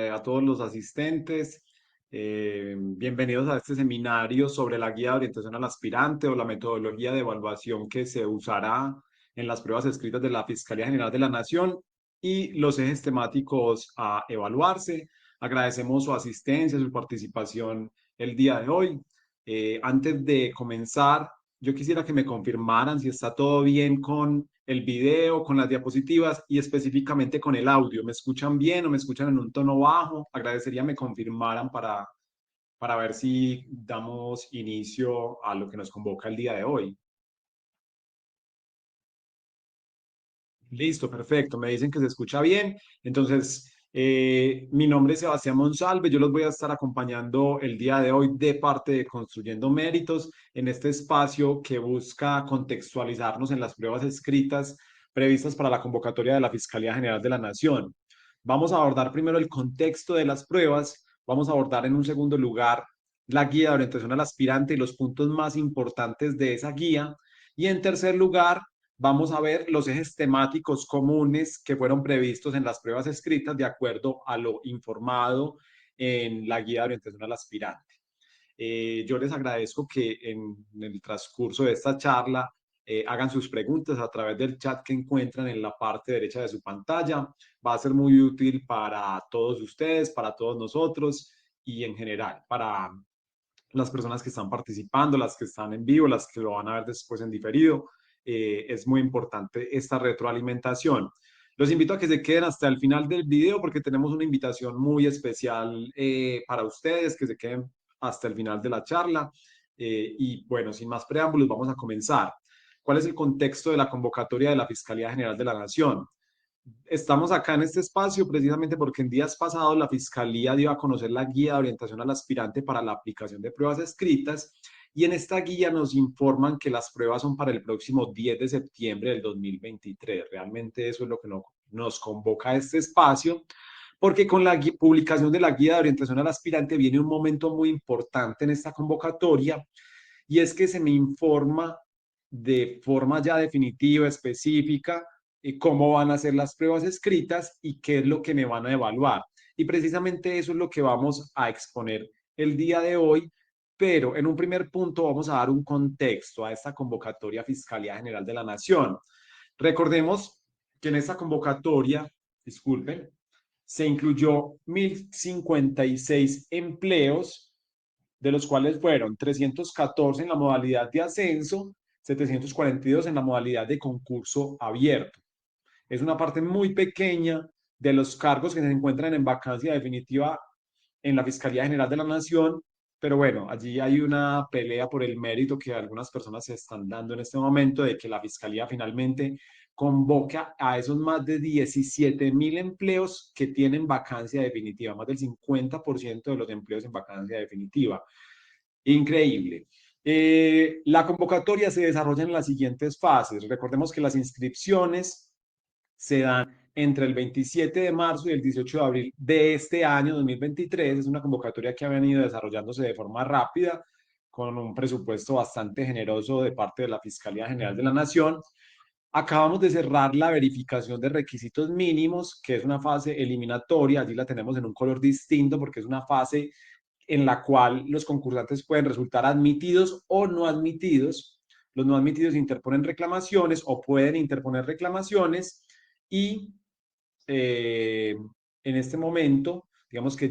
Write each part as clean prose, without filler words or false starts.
a todos los asistentes. Bienvenidos a este seminario sobre la guía de orientación al aspirante o la metodología de evaluación que se usará en las pruebas escritas de la Fiscalía General de la Nación y los ejes temáticos a evaluarse. Agradecemos su asistencia, su participación el día de hoy. Antes de comenzar, yo quisiera que me confirmaran si está todo bien con el video, con las diapositivas y específicamente con el audio. ¿Me escuchan bien o me escuchan en un tono bajo? Agradecería me confirmaran para ver si damos inicio a lo que nos convoca el día de hoy. Listo, perfecto. Me dicen que se escucha bien. Entonces, mi nombre es Sebastián Monsalve. Yo los voy a estar acompañando el día de hoy de parte de Construyendo Méritos en este espacio que busca contextualizarnos en las pruebas escritas previstas para la convocatoria de la Fiscalía General de la Nación. Vamos a abordar primero el contexto de las pruebas. Vamos a abordar en un segundo lugar la guía de orientación al aspirante y los puntos más importantes de esa guía. Y en tercer lugar, vamos a ver los ejes temáticos comunes que fueron previstos en las pruebas escritas de acuerdo a lo informado en la guía de orientación al aspirante. Yo les agradezco que en el transcurso de esta charla hagan sus preguntas a través del chat que encuentran en la parte derecha de su pantalla. Va a ser muy útil para todos ustedes, para todos nosotros y en general para las personas que están participando, las que están en vivo, las que lo van a ver después en diferido. Es muy importante esta retroalimentación. Los invito a que se queden hasta el final del video porque tenemos una invitación muy especial para ustedes, que se queden hasta el final de la charla. Y bueno, sin más preámbulos, vamos a comenzar. ¿Cuál es el contexto de la convocatoria de la Fiscalía General de la Nación? Estamos acá en este espacio precisamente porque en días pasados la Fiscalía dio a conocer la guía de orientación al aspirante para la aplicación de pruebas escritas y en esta guía nos informan que las pruebas son para el próximo 10 de septiembre del 2023. Realmente eso es lo que nos convoca a este espacio porque con la publicación de la guía de orientación al aspirante viene un momento muy importante en esta convocatoria y es que se me informa de forma ya definitiva, específica, cómo van a ser las pruebas escritas y qué es lo que me van a evaluar. Y precisamente eso es lo que vamos a exponer el día de hoy, pero en un primer punto vamos a dar un contexto a esta convocatoria Fiscalía General de la Nación. Recordemos que en esta convocatoria, disculpen, se incluyó 1.056 empleos de los cuales fueron 314 en la modalidad de ascenso, 742 en la modalidad de concurso abierto. Es una parte muy pequeña de los cargos que se encuentran en vacancia definitiva en la Fiscalía General de la Nación, pero bueno, allí hay una pelea por el mérito que algunas personas se están dando en este momento de que la Fiscalía finalmente convoca a esos más de 17.000 empleos que tienen vacancia definitiva, más del 50% de los empleos en vacancia definitiva. Increíble. La convocatoria se desarrolla en las siguientes fases. Recordemos que las inscripciones se dan entre el 27 de marzo y el 18 de abril de este año 2023. Es una convocatoria que ha venido desarrollándose de forma rápida, con un presupuesto bastante generoso de parte de la Fiscalía General de la Nación. Acabamos de cerrar la verificación de requisitos mínimos, que es una fase eliminatoria. Allí la tenemos en un color distinto porque es una fase en la cual los concursantes pueden resultar admitidos o no admitidos. Los no admitidos interponen reclamaciones o pueden interponer reclamaciones y en este momento, digamos que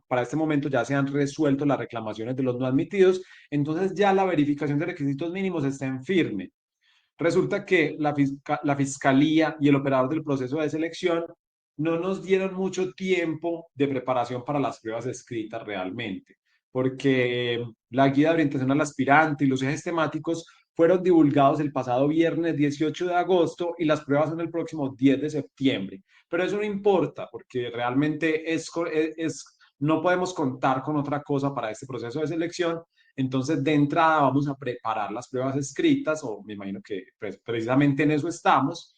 para este momento ya se han resuelto las reclamaciones de los no admitidos, entonces ya la verificación de requisitos mínimos está en firme. Resulta que la Fiscalía y el operador del proceso de selección no nos dieron mucho tiempo de preparación para las pruebas escritas realmente, porque la guía de orientación al aspirante y los ejes temáticos fueron divulgados el pasado viernes 18 de agosto y las pruebas son el próximo 10 de septiembre. Pero eso no importa, porque realmente no podemos contar con otra cosa para este proceso de selección. Entonces, de entrada vamos a preparar las pruebas escritas, o me imagino que pues, precisamente en eso estamos.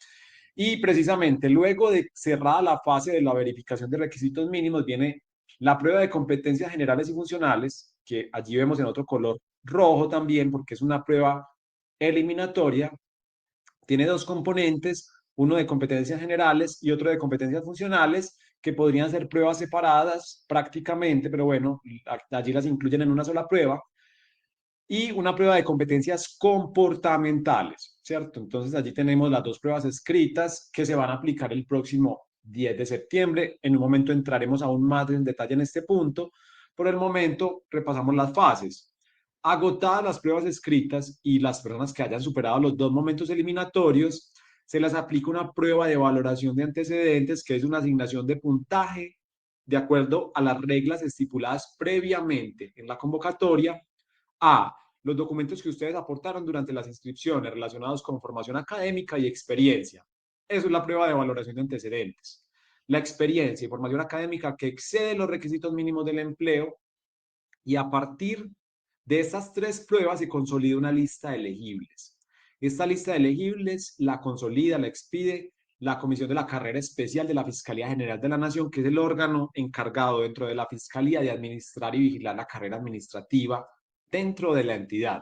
Y precisamente luego de cerrada la fase de la verificación de requisitos mínimos, viene la prueba de competencias generales y funcionales, que allí vemos en otro color rojo también, porque es una prueba eliminatoria. Tiene dos componentes, uno de competencias generales y otro de competencias funcionales, que podrían ser pruebas separadas prácticamente, pero bueno, allí las incluyen en una sola prueba, y una prueba de competencias comportamentales, ¿cierto? Entonces allí tenemos las dos pruebas escritas que se van a aplicar el próximo 10 de septiembre. En un momento entraremos aún más en detalle en este punto. Por el momento repasamos las fases. Agotadas las pruebas escritas y las personas que hayan superado los dos momentos eliminatorios, se les aplica una prueba de valoración de antecedentes, que es una asignación de puntaje de acuerdo a las reglas estipuladas previamente en la convocatoria a los documentos que ustedes aportaron durante las inscripciones relacionados con formación académica y experiencia. Eso es la prueba de valoración de antecedentes. La experiencia y formación académica que excede los requisitos mínimos del empleo, y a partir de estas tres pruebas se consolida una lista de elegibles. Esta lista de elegibles la consolida, la expide la Comisión de la Carrera Especial de la Fiscalía General de la Nación, que es el órgano encargado dentro de la Fiscalía de administrar y vigilar la carrera administrativa dentro de la entidad.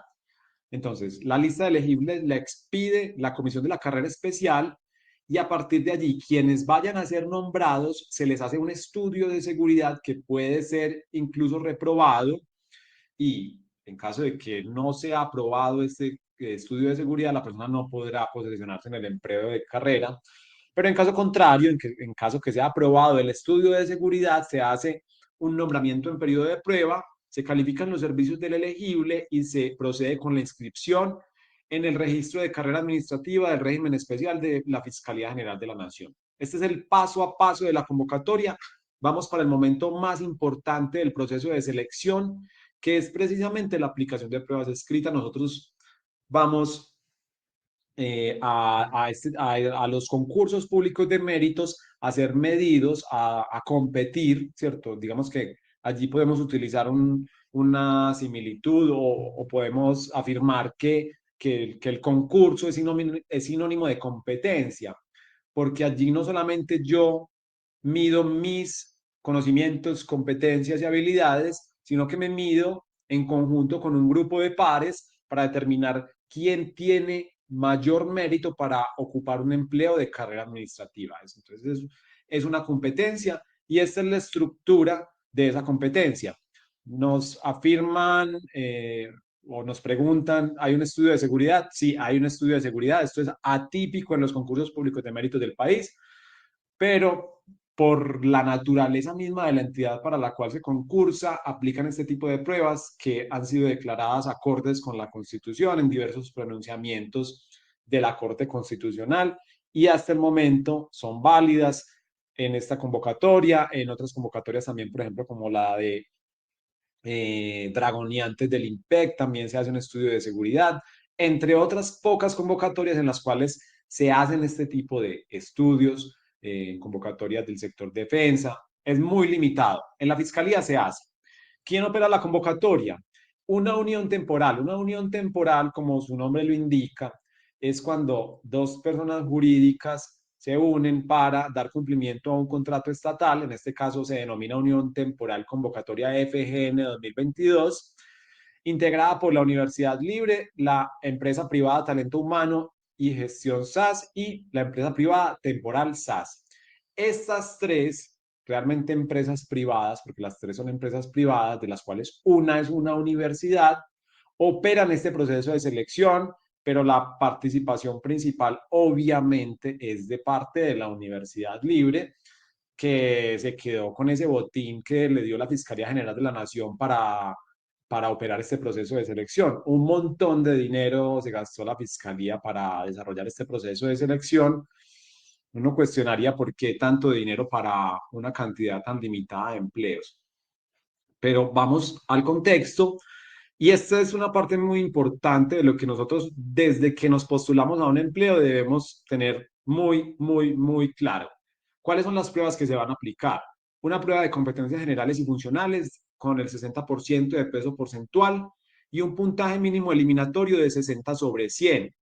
Entonces, la lista de elegibles la expide la Comisión de la Carrera Especial, y a partir de allí, quienes vayan a ser nombrados, se les hace un estudio de seguridad que puede ser incluso reprobado, y en caso de que no sea aprobado este estudio de seguridad, la persona no podrá posesionarse en el empleo de carrera. Pero en caso contrario, en caso que sea aprobado el estudio de seguridad, se hace un nombramiento en periodo de prueba, se califican los servicios del elegible y se procede con la inscripción en el registro de carrera administrativa del régimen especial de la Fiscalía General de la Nación. Este es el paso a paso de la convocatoria. Vamos para el momento más importante del proceso de selección, que es precisamente la aplicación de pruebas escritas. Nosotros vamos a los concursos públicos de méritos a ser medidos, a competir, ¿cierto? Digamos que allí podemos utilizar una similitud, o podemos afirmar que el concurso es sinónimo de competencia, porque allí no solamente yo mido mis conocimientos, competencias y habilidades, sino que me mido en conjunto con un grupo de pares para determinar quién tiene mayor mérito para ocupar un empleo de carrera administrativa. Entonces, es una competencia, y esta es la estructura de esa competencia. Nos afirman o nos preguntan, ¿hay un estudio de seguridad? Sí, hay un estudio de seguridad. Esto es atípico en los concursos públicos de méritos del país, pero por la naturaleza misma de la entidad para la cual se concursa, aplican este tipo de pruebas que han sido declaradas acordes con la Constitución en diversos pronunciamientos de la Corte Constitucional, y hasta el momento son válidas en esta convocatoria, en otras convocatorias también, por ejemplo, como la de dragoniantes del IMPEC, también se hace un estudio de seguridad, entre otras pocas convocatorias en las cuales se hacen este tipo de estudios, convocatorias del sector defensa. Es muy limitado. En la fiscalía se hace. ¿Quién opera la convocatoria? Una unión temporal. Una unión temporal, como su nombre lo indica, es cuando dos personas jurídicas se unen para dar cumplimiento a un contrato estatal. En este caso se denomina Unión Temporal Convocatoria FGN 2022, integrada por la Universidad Libre, la empresa privada Talento Humano y Gestión SAS y la empresa privada Temporal SAS. Estas tres, realmente empresas privadas, porque las tres son empresas privadas, de las cuales una es una universidad, operan este proceso de selección, pero la participación principal obviamente es de parte de la Universidad Libre, que se quedó con ese botín que le dio la Fiscalía General de la Nación para operar este proceso de selección. Un montón de dinero se gastó la Fiscalía para desarrollar este proceso de selección. Uno cuestionaría por qué tanto dinero para una cantidad tan limitada de empleos. Pero vamos al contexto, y esta es una parte muy importante de lo que nosotros, desde que nos postulamos a un empleo, debemos tener muy, muy, muy claro. ¿Cuáles son las pruebas que se van a aplicar? Una prueba de competencias generales y funcionales con el 60% de peso porcentual y un puntaje mínimo eliminatorio de 60 sobre 100.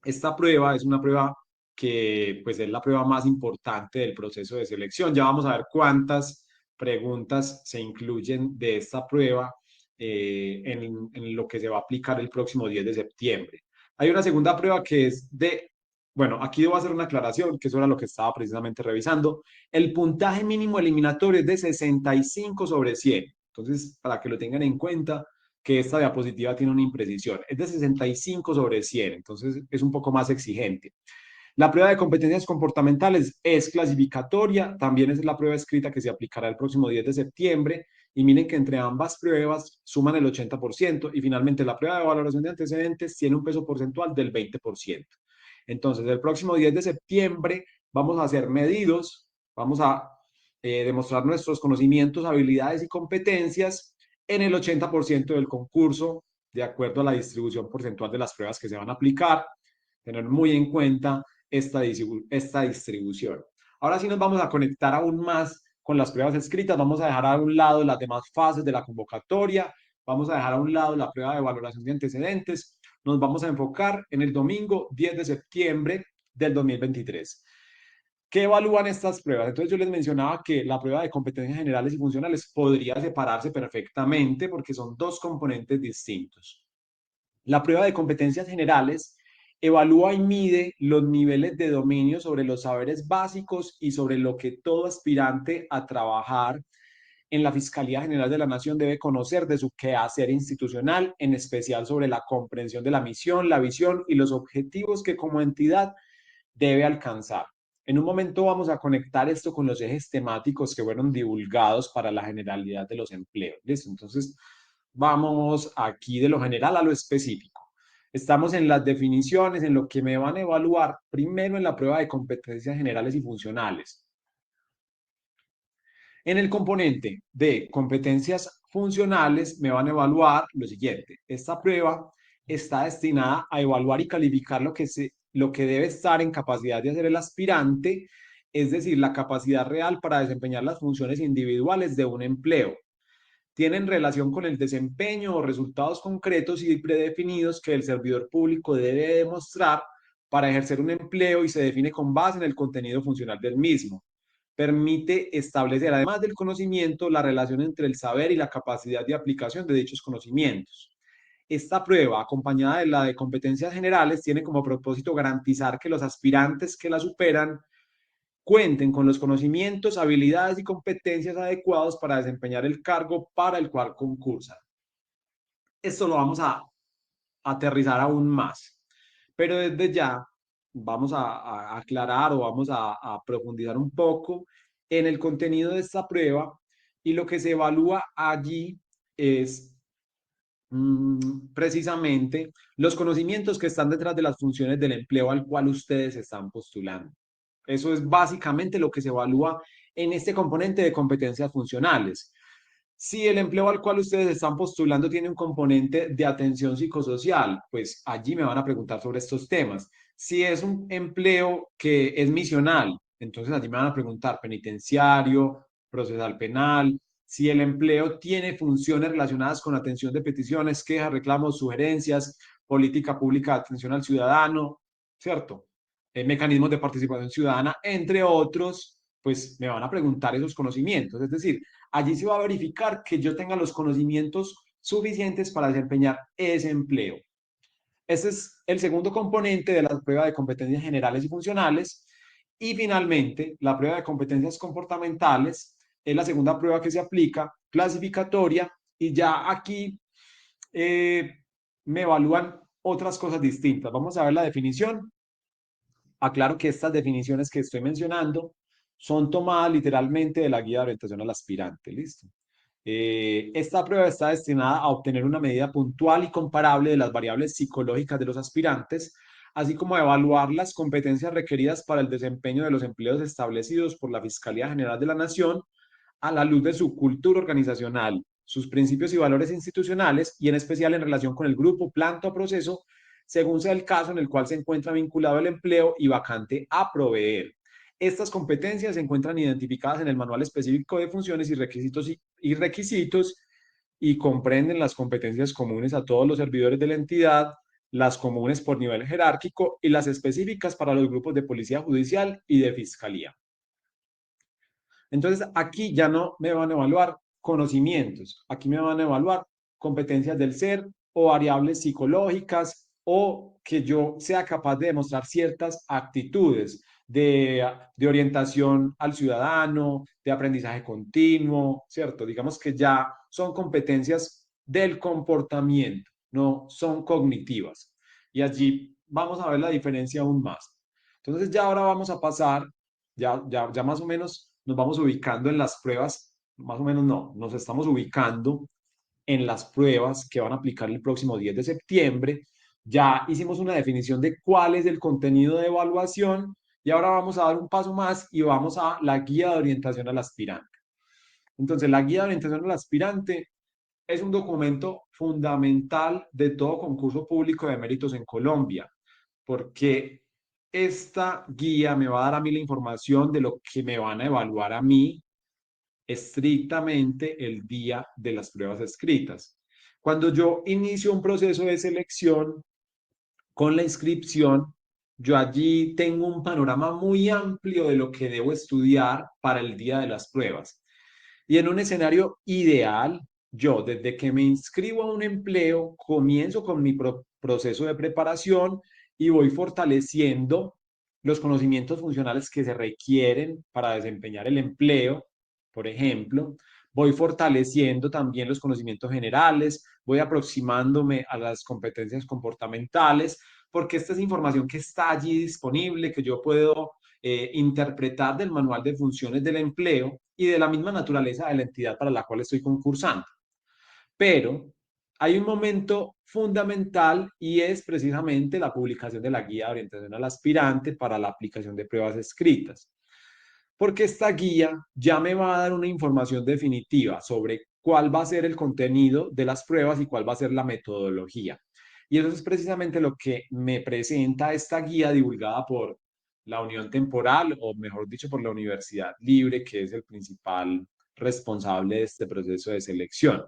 Esta prueba es una prueba que pues es la prueba más importante del proceso de selección. Ya vamos a ver cuántas preguntas se incluyen de esta prueba en lo que se va a aplicar el próximo 10 de septiembre. Hay una segunda prueba que es de bueno, aquí debo hacer una aclaración, que eso era lo que estaba precisamente revisando. El puntaje mínimo eliminatorio es de 65 sobre 100. Entonces, para que lo tengan en cuenta, que esta diapositiva tiene una imprecisión. Es de 65 sobre 100, entonces es un poco más exigente. La prueba de competencias comportamentales es clasificatoria, también es la prueba escrita que se aplicará el próximo 10 de septiembre. Y miren que entre ambas pruebas suman el 80%, y finalmente la prueba de valoración de antecedentes tiene un peso porcentual del 20%. Entonces, el próximo 10 de septiembre vamos a hacer medidos, vamos a demostrar nuestros conocimientos, habilidades y competencias en el 80% del concurso, de acuerdo a la distribución porcentual de las pruebas que se van a aplicar. Tener muy en cuenta esta distribución. Ahora sí nos vamos a conectar aún más con las pruebas escritas. Vamos a dejar a un lado las demás fases de la convocatoria. Vamos a dejar a un lado la prueba de valoración de antecedentes. Nos vamos a enfocar en el domingo 10 de septiembre del 2023. ¿Qué evalúan estas pruebas? Entonces yo les mencionaba que la prueba de competencias generales y funcionales podría separarse perfectamente porque son dos componentes distintos. La prueba de competencias generales evalúa y mide los niveles de dominio sobre los saberes básicos y sobre lo que todo aspirante a trabajar en la Fiscalía General de la Nación debe conocer de su quehacer institucional, en especial sobre la comprensión de la misión, la visión y los objetivos que como entidad debe alcanzar. En un momento vamos a conectar esto con los ejes temáticos que fueron divulgados para la generalidad de los empleos. ¿Listo? Entonces, vamos aquí de lo general a lo específico. Estamos en las definiciones, en lo que me van a evaluar primero en la prueba de competencias generales y funcionales. En el componente de competencias funcionales me van a evaluar lo siguiente. Esta prueba está destinada a evaluar y calificar lo que debe estar en capacidad de hacer el aspirante, es decir, la capacidad real para desempeñar las funciones individuales de un empleo. Tienen relación con el desempeño o resultados concretos y predefinidos que el servidor público debe demostrar para ejercer un empleo y se define con base en el contenido funcional del mismo. Permite establecer, además del conocimiento, la relación entre el saber y la capacidad de aplicación de dichos conocimientos. Esta prueba, acompañada de la de competencias generales, tiene como propósito garantizar que los aspirantes que la superan cuenten con los conocimientos, habilidades y competencias adecuados para desempeñar el cargo para el cual concursan. Esto lo vamos a aterrizar aún más, pero desde ya vamos a aclarar o vamos a profundizar un poco en el contenido de esta prueba, y lo que se evalúa allí es precisamente los conocimientos que están detrás de las funciones del empleo al cual ustedes están postulando. Eso es básicamente lo que se evalúa en este componente de competencias funcionales. Si el empleo al cual ustedes están postulando tiene un componente de atención psicosocial, pues allí me van a preguntar sobre estos temas. Si es un empleo que es misional, entonces allí me van a preguntar penitenciario, procesal penal. Si el empleo tiene funciones relacionadas con atención de peticiones, quejas, reclamos, sugerencias, política pública de atención al ciudadano, ¿cierto? Mecanismos de participación ciudadana, entre otros, pues me van a preguntar esos conocimientos. Es decir, allí se va a verificar que yo tenga los conocimientos suficientes para desempeñar ese empleo. Ese es el segundo componente de la prueba de competencias generales y funcionales. Y finalmente, la prueba de competencias comportamentales es la segunda prueba que se aplica, clasificatoria, y ya aquí me evalúan otras cosas distintas. Vamos a ver la definición. Aclaro que estas definiciones que estoy mencionando son tomadas literalmente de la guía de orientación al aspirante. ¿Listo? Esta prueba está destinada a obtener una medida puntual y comparable de las variables psicológicas de los aspirantes, así como a evaluar las competencias requeridas para el desempeño de los empleos establecidos por la Fiscalía General de la Nación a la luz de su cultura organizacional, sus principios y valores institucionales, y en especial en relación con el grupo, planta o proceso, según sea el caso en el cual se encuentra vinculado el empleo y vacante a proveer. Estas competencias se encuentran identificadas en el Manual Específico de Funciones y Requisitos, y comprenden las competencias comunes a todos los servidores de la entidad, las comunes por nivel jerárquico y las específicas para los grupos de policía judicial y de fiscalía. Entonces, aquí ya no me van a evaluar conocimientos, aquí me van a evaluar competencias del ser o variables psicológicas o que yo sea capaz de demostrar ciertas actitudes de orientación al ciudadano, de aprendizaje continuo, ¿cierto? Digamos que ya son competencias del comportamiento, no son cognitivas. Y allí vamos a ver la diferencia aún más. Entonces ya ahora vamos a pasar, ya más o menos nos vamos ubicando en las pruebas, más o menos no, nos estamos ubicando en las pruebas que van a aplicar el próximo 10 de septiembre. Ya hicimos una definición de cuál es el contenido de evaluación y ahora vamos a dar un paso más y vamos a la guía de orientación al aspirante. Entonces, la guía de orientación al aspirante es un documento fundamental de todo concurso público de méritos en Colombia, porque esta guía me va a dar a mí la información de lo que me van a evaluar a mí estrictamente el día de las pruebas escritas. Cuando yo inicio un proceso de selección con la inscripción, yo allí tengo un panorama muy amplio de lo que debo estudiar para el día de las pruebas. Y en un escenario ideal, yo desde que me inscribo a un empleo, comienzo con mi proceso de preparación y voy fortaleciendo los conocimientos funcionales que se requieren para desempeñar el empleo, por ejemplo. Voy fortaleciendo también los conocimientos generales, voy aproximándome a las competencias comportamentales, porque esta es información que está allí disponible, que yo puedo interpretar del manual de funciones del empleo y de la misma naturaleza de la entidad para la cual estoy concursando. Pero hay un momento fundamental y es precisamente la publicación de la guía de orientación al aspirante para la aplicación de pruebas escritas. Porque esta guía ya me va a dar una información definitiva sobre cuál va a ser el contenido de las pruebas y cuál va a ser la metodología. Y eso es precisamente lo que me presenta esta guía divulgada por la Unión Temporal, o mejor dicho, por la Universidad Libre, que es el principal responsable de este proceso de selección.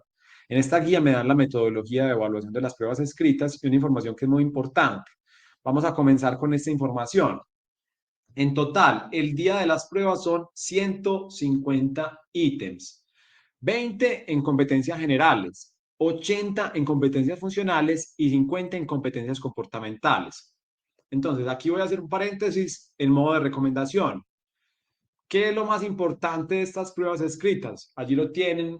En esta guía me dan la metodología de evaluación de las pruebas escritas y una información que es muy importante. Vamos a comenzar con esta información. En total, el día de las pruebas son 150 ítems, 20 en competencias generales, 80 en competencias funcionales y 50 en competencias comportamentales. Entonces, aquí voy a hacer un paréntesis en modo de recomendación. ¿Qué es lo más importante de estas pruebas escritas? Allí lo tienen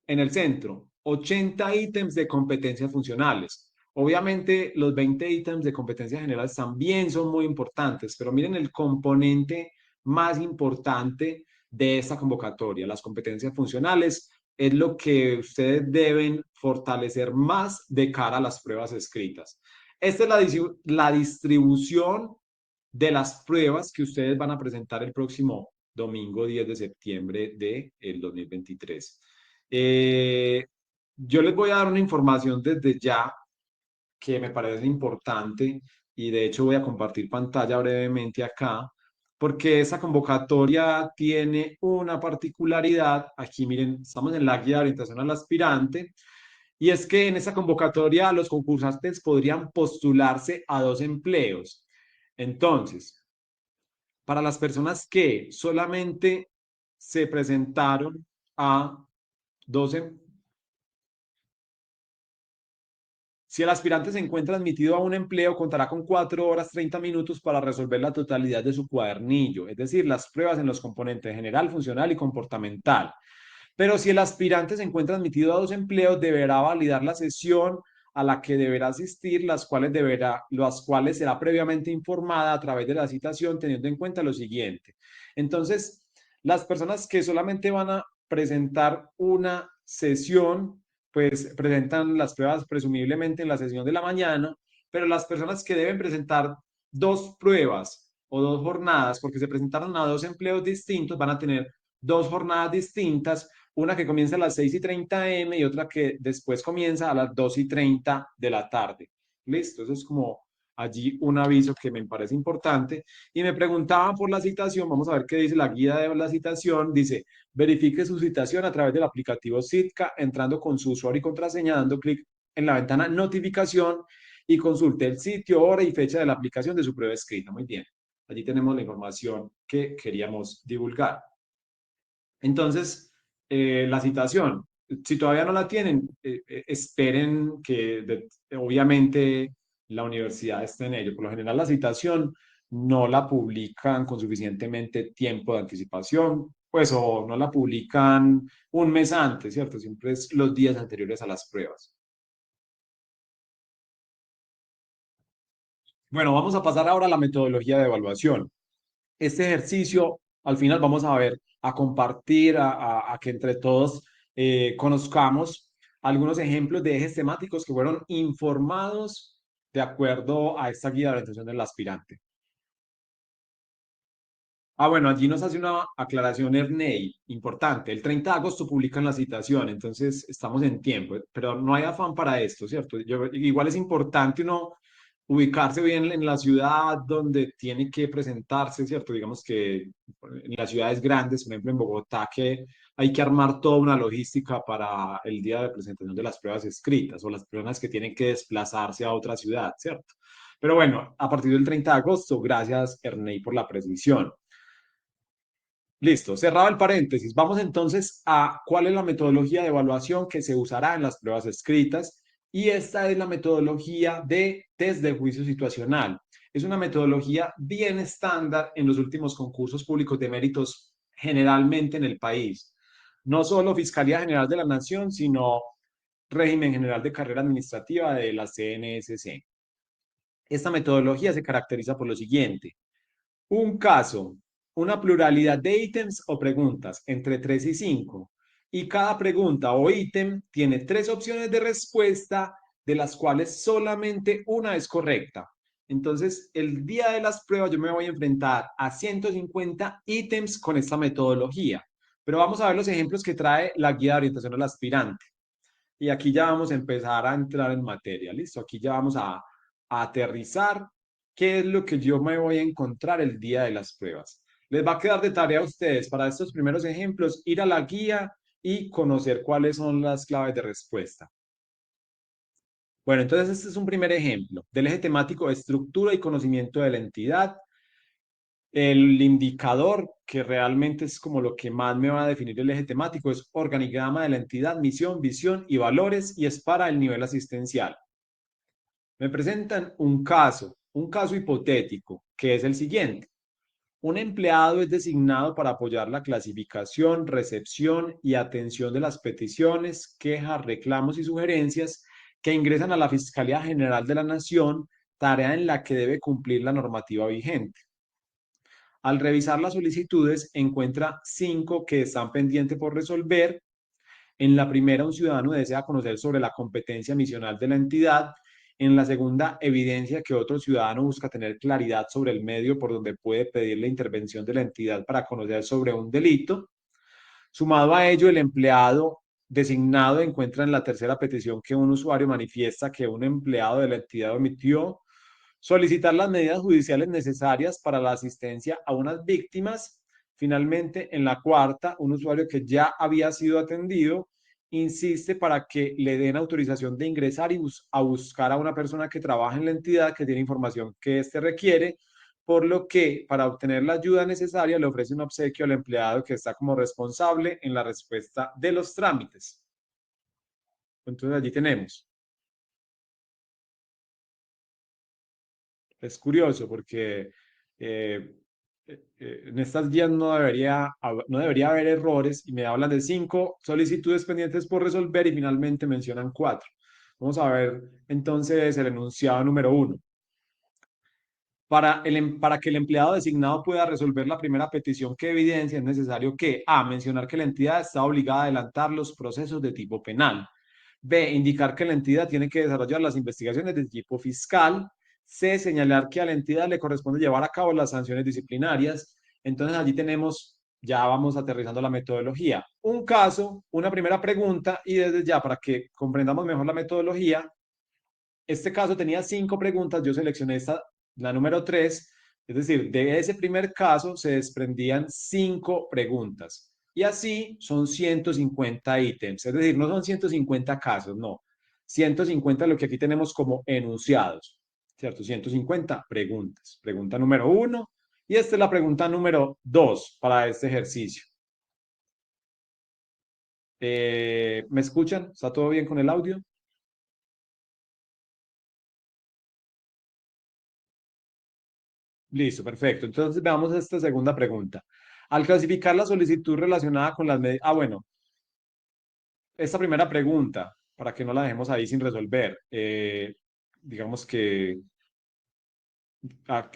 en el centro, 80 ítems de competencias funcionales. Obviamente, los 20 ítems de competencias generales también son muy importantes, pero miren el componente más importante de esta convocatoria, las competencias funcionales, es lo que ustedes deben fortalecer más de cara a las pruebas escritas. Esta es la distribución de las pruebas que ustedes van a presentar el próximo domingo 10 de septiembre del 2023. Eh, yo les voy a dar una información desde ya que me parece importante y de hecho voy a compartir pantalla brevemente acá porque esa convocatoria tiene una particularidad. Aquí miren, estamos en la guía de orientación al aspirante y es que en esa convocatoria los concursantes podrían postularse a 2 empleos. Entonces, para las personas que solamente se presentaron a 12, si el aspirante se encuentra admitido a un empleo, contará con 4 horas 30 minutos para resolver la totalidad de su cuadernillo, es decir, las pruebas en los componentes general, funcional y comportamental. Pero si el aspirante se encuentra admitido a 2 empleos, deberá validar la sesión a la que deberá asistir, las cuales será previamente informada a través de la citación, teniendo en cuenta lo siguiente. Entonces, las personas que solamente van a presentar una sesión, pues presentan las pruebas presumiblemente en la sesión de la mañana, pero las personas que deben presentar 2 pruebas o 2 jornadas, porque se presentaron a 2 empleos distintos, van a tener 2 jornadas distintas, una que comienza a las 6:30 m y otra que después comienza a las 2:30 de la tarde. Listo, eso es como allí un aviso que me parece importante. Y me preguntaban por la citación, vamos a ver qué dice la guía de la citación. Dice, verifique su citación a través del aplicativo Sitka, entrando con su usuario y contraseña, dando clic en la ventana notificación y consulte el sitio, hora y fecha de la aplicación de su prueba escrita. Muy bien, allí tenemos la información que queríamos divulgar. Entonces, la citación, si todavía no la tienen, esperen que obviamente la universidad esté en ello. Por lo general, la citación no la publican con suficientemente tiempo de anticipación, pues o no la publican un mes antes, ¿cierto? Siempre es los días anteriores a las pruebas. Bueno, vamos a pasar ahora a la metodología de evaluación. Este ejercicio, al final vamos a ver, a compartir, a que entre todos conozcamos algunos ejemplos de ejes temáticos que fueron informados de acuerdo a esta guía de orientación del aspirante. Bueno, allí nos hace una aclaración Ernei, importante. El 30 de agosto publican la citación, entonces estamos en tiempo, pero no hay afán para esto, ¿cierto? Igual es importante uno ubicarse bien en la ciudad donde tiene que presentarse, ¿cierto? Digamos que en las ciudades grandes, por ejemplo en Bogotá, que hay que armar toda una logística para el día de presentación de las pruebas escritas o las personas que tienen que desplazarse a otra ciudad, ¿cierto? Pero bueno, a partir del 30 de agosto, gracias Ernei por la precisión. Listo, cerrado el paréntesis. Vamos entonces a cuál es la metodología de evaluación que se usará en las pruebas escritas. Y esta es la metodología de test de juicio situacional. Es una metodología bien estándar en los últimos concursos públicos de méritos generalmente en el país. No solo Fiscalía General de la Nación, sino Régimen General de Carrera Administrativa de la CNSC. Esta metodología se caracteriza por lo siguiente. Un caso, una pluralidad de ítems o preguntas entre 3 y 5. Y cada pregunta o ítem tiene tres opciones de respuesta, de las cuales solamente una es correcta. Entonces, el día de las pruebas yo me voy a enfrentar a 150 ítems con esta metodología. Pero vamos a ver los ejemplos que trae la guía de orientación al aspirante. Y aquí ya vamos a empezar a entrar en materia, ¿listo? Aquí ya vamos a aterrizar qué es lo que yo me voy a encontrar el día de las pruebas. Les va a quedar de tarea a ustedes para estos primeros ejemplos ir a la guía y conocer cuáles son las claves de respuesta. Bueno, entonces este es un primer ejemplo del eje temático de estructura y conocimiento de la entidad. El indicador, que realmente es como lo que más me va a definir el eje temático, es organigrama de la entidad, misión, visión y valores, y es para el nivel asistencial. Me presentan un caso hipotético, que es el siguiente. Un empleado es designado para apoyar la clasificación, recepción y atención de las peticiones, quejas, reclamos y sugerencias que ingresan a la Fiscalía General de la Nación, tarea en la que debe cumplir la normativa vigente. Al revisar las solicitudes, encuentra 5 que están pendientes por resolver. En la primera, un ciudadano desea conocer sobre la competencia misional de la entidad. En la segunda, evidencia que otro ciudadano busca tener claridad sobre el medio por donde puede pedir la intervención de la entidad para conocer sobre un delito. Sumado a ello, el empleado designado encuentra en la tercera petición que un usuario manifiesta que un empleado de la entidad omitió solicitar las medidas judiciales necesarias para la asistencia a unas víctimas. Finalmente, en la cuarta, un usuario que ya había sido atendido insiste para que le den autorización de ingresar y a buscar a una persona que trabaja en la entidad que tiene información que éste requiere, por lo que para obtener la ayuda necesaria le ofrece un obsequio al empleado que está como responsable en la respuesta de los trámites. Entonces allí tenemos. Es curioso porque eh, en estas guías no debería haber errores y me hablan de 5 solicitudes pendientes por resolver y finalmente mencionan 4. Vamos a ver entonces el enunciado número 1. Para que el empleado designado pueda resolver la primera petición que evidencia, es necesario que A. Mencionar que la entidad está obligada a adelantar los procesos de tipo penal. B. Indicar que la entidad tiene que desarrollar las investigaciones de tipo fiscal. C. Señalar que a la entidad le corresponde llevar a cabo las sanciones disciplinarias. Entonces allí tenemos, ya vamos aterrizando la metodología. Un caso, una primera pregunta y desde ya para que comprendamos mejor la metodología, este caso tenía 5 preguntas, yo seleccioné esta, la número 3, es decir, de ese primer caso se desprendían 5 preguntas. Y así son 150 ítems, es decir, no son 150 casos, no. 150 lo que aquí tenemos como enunciados, ¿cierto? 150 preguntas. Pregunta número 1 y esta es la pregunta número 2 para este ejercicio. ¿Me escuchan? ¿Está todo bien con el audio? Listo, perfecto. Entonces veamos esta segunda pregunta. Al clasificar la solicitud relacionada con las medidas... Ah, bueno, esta primera pregunta, para que no la dejemos ahí sin resolver, digamos que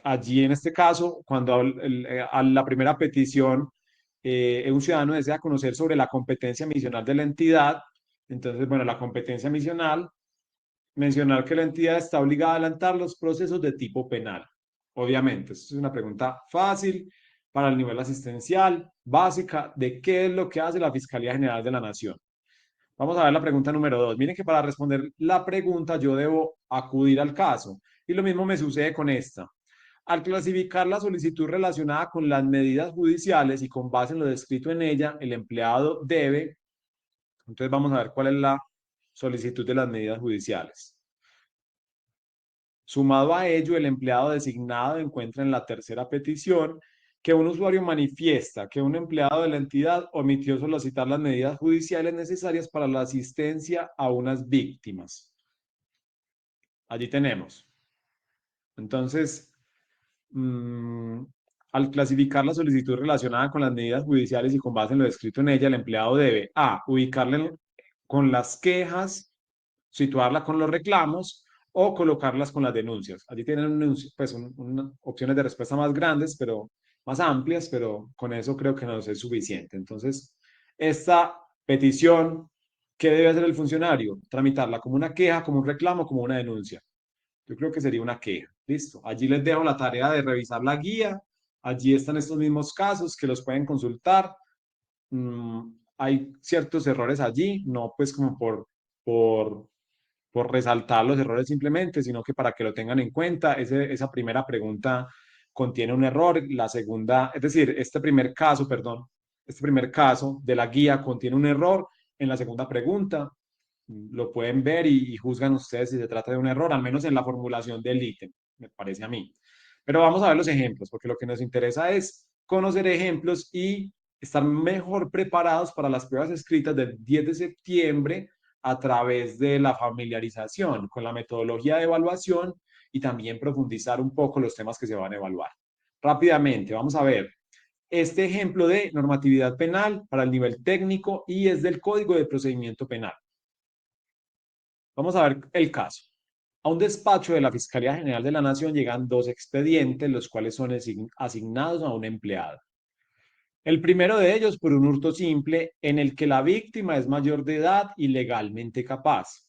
allí en este caso, cuando a la primera petición, un ciudadano desea conocer sobre la competencia misional de la entidad, entonces, bueno, la competencia misional, mencionar que la entidad está obligada a adelantar los procesos de tipo penal. Obviamente, esto es una pregunta fácil para el nivel asistencial, básica, de qué es lo que hace la Fiscalía General de la Nación. Vamos a ver la pregunta número dos. Miren que para responder la pregunta yo debo acudir al caso. Y lo mismo me sucede con esta. Al clasificar la solicitud relacionada con las medidas judiciales y con base en lo descrito en ella, el empleado debe, entonces vamos a ver cuál es la solicitud de las medidas judiciales. Sumado a ello, el empleado designado encuentra en la tercera petición que un usuario manifiesta que un empleado de la entidad omitió solicitar las medidas judiciales necesarias para la asistencia a unas víctimas. Allí tenemos. Entonces, mmm, al clasificar la solicitud relacionada con las medidas judiciales y con base en lo descrito en ella, el empleado debe A, ubicarla con las quejas, situarla con los reclamos o colocarlas con las denuncias. Allí tienen pues, opciones de respuesta más grandes, pero más amplias, pero con eso creo que nos es suficiente. Entonces, esta petición, ¿qué debe hacer el funcionario? Tramitarla como una queja, como un reclamo, como una denuncia. Yo creo que sería una queja. Listo. Allí les dejo la tarea de revisar la guía. Allí están estos mismos casos que los pueden consultar. Hay ciertos errores allí, no pues como por, por resaltar los errores simplemente, sino que para que lo tengan en cuenta. Esa primera pregunta contiene un error. La segunda, es decir, este primer caso, perdón, este primer caso de la guía contiene un error en la segunda pregunta. Lo pueden ver y juzgan ustedes si se trata de un error, al menos en la formulación del ítem, me parece a mí. Pero vamos a ver los ejemplos, porque lo que nos interesa es conocer ejemplos y estar mejor preparados para las pruebas escritas del 10 de septiembre a través de la familiarización con la metodología de evaluación y también profundizar un poco los temas que se van a evaluar. Rápidamente, vamos a ver este ejemplo de normatividad penal para el nivel técnico y es del Código de Procedimiento Penal. Vamos a ver el caso. A un despacho de la Fiscalía General de la Nación llegan dos expedientes, los cuales son asignados a un empleado. El primero de ellos por un hurto simple en el que la víctima es mayor de edad y legalmente capaz.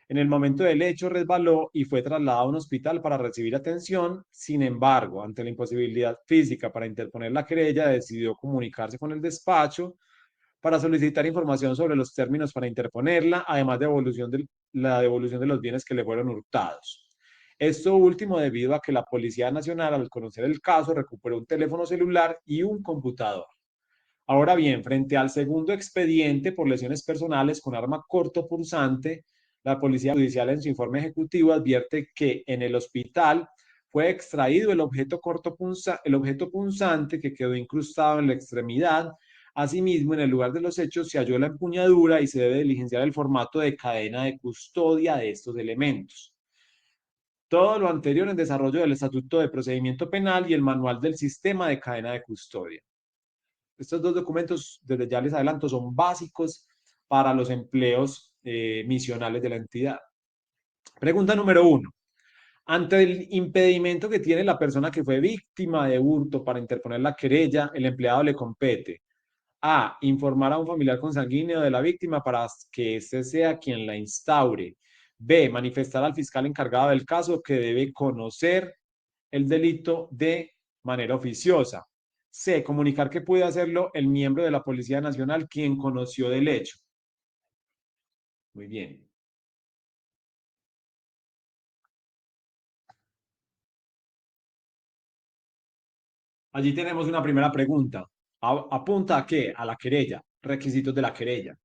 En el momento del hecho resbaló y fue trasladado a un hospital para recibir atención. Sin embargo, ante la imposibilidad física para interponer la querella, decidió comunicarse con el despacho para solicitar información sobre los términos para interponerla, además de la devolución de los bienes que le fueron hurtados. Esto último debido a que la Policía Nacional, al conocer el caso, recuperó un teléfono celular y un computador. Ahora bien, frente al segundo expediente por lesiones personales con arma cortopunzante, la Policía Judicial en su informe ejecutivo advierte que en el hospital fue extraído el objeto punzante que quedó incrustado en la extremidad. Asimismo, en el lugar de los hechos se halló la empuñadura y se debe diligenciar el formato de cadena de custodia de estos elementos. Todo lo anterior en desarrollo del Estatuto de Procedimiento Penal y el Manual del Sistema de Cadena de Custodia. Estos dos documentos, desde ya les adelanto, son básicos para los empleos misionales de la entidad. Pregunta número uno. Ante el impedimento que tiene la persona que fue víctima de hurto para interponer la querella, el empleado le compete A. Informar a un familiar consanguíneo de la víctima para que éste sea quien la instaure. B. Manifestar al fiscal encargado del caso que debe conocer el delito de manera oficiosa. C. Comunicar que puede hacerlo el miembro de la Policía Nacional quien conoció del hecho. Muy bien. Allí tenemos una primera pregunta. ¿Apunta a qué? A la querella. Requisitos de la querella.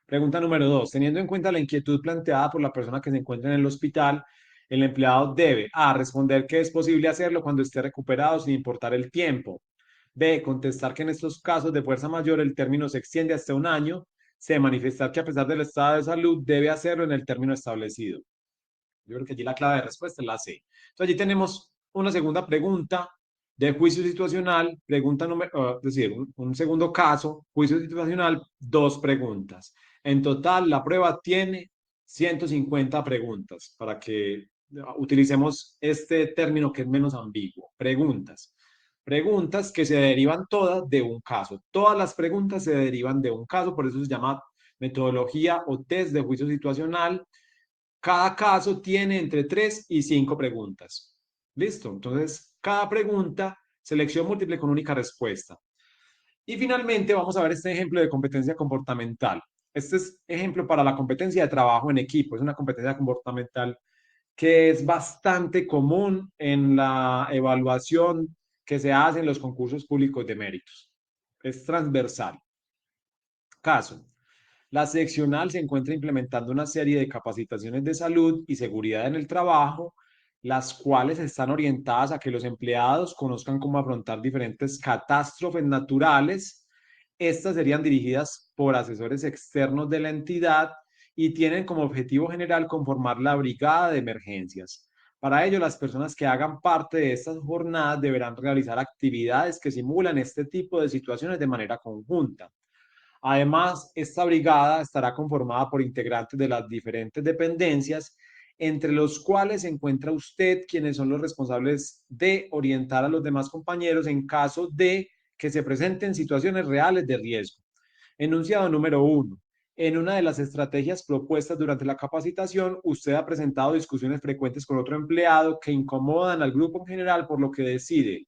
Pregunta número dos. Teniendo en cuenta la inquietud planteada por la persona que se encuentra en el hospital, el empleado debe A. Responder que es posible hacerlo cuando esté recuperado sin importar el tiempo. B. Contestar que en estos casos de fuerza mayor el término se extiende hasta un año. C. Manifestar que a pesar del estado de salud debe hacerlo en el término establecido. Yo creo que allí la clave de respuesta es la C. Entonces allí tenemos una segunda pregunta de juicio situacional, pregunta número, es decir, un segundo caso, juicio situacional, dos preguntas. En total, la prueba tiene 150 preguntas para que utilicemos este término que es menos ambiguo. Preguntas. Preguntas que se derivan todas de un caso. Todas las preguntas se derivan de un caso, por eso se llama metodología o test de juicio situacional. Cada caso tiene entre 3 y 5 preguntas. ¿Listo? Entonces, cada pregunta, selección múltiple con única respuesta. Y finalmente vamos a ver este ejemplo de competencia comportamental. Este es ejemplo para la competencia de trabajo en equipo. Es una competencia comportamental que es bastante común en la evaluación que se hace en los concursos públicos de méritos. Es transversal. Caso. La seccional se encuentra implementando una serie de capacitaciones de salud y seguridad en el trabajo, las cuales están orientadas a que los empleados conozcan cómo afrontar diferentes catástrofes naturales. Estas serían dirigidas por asesores externos de la entidad y tienen como objetivo general conformar la brigada de emergencias. Para ello, las personas que hagan parte de estas jornadas deberán realizar actividades que simulan este tipo de situaciones de manera conjunta. Además, esta brigada estará conformada por integrantes de las diferentes dependencias, entre los cuales se encuentra usted, quienes son los responsables de orientar a los demás compañeros en caso de que se presenten situaciones reales de riesgo. Enunciado número uno. En una de las estrategias propuestas durante la capacitación, usted ha presentado discusiones frecuentes con otro empleado que incomodan al grupo en general, por lo que decide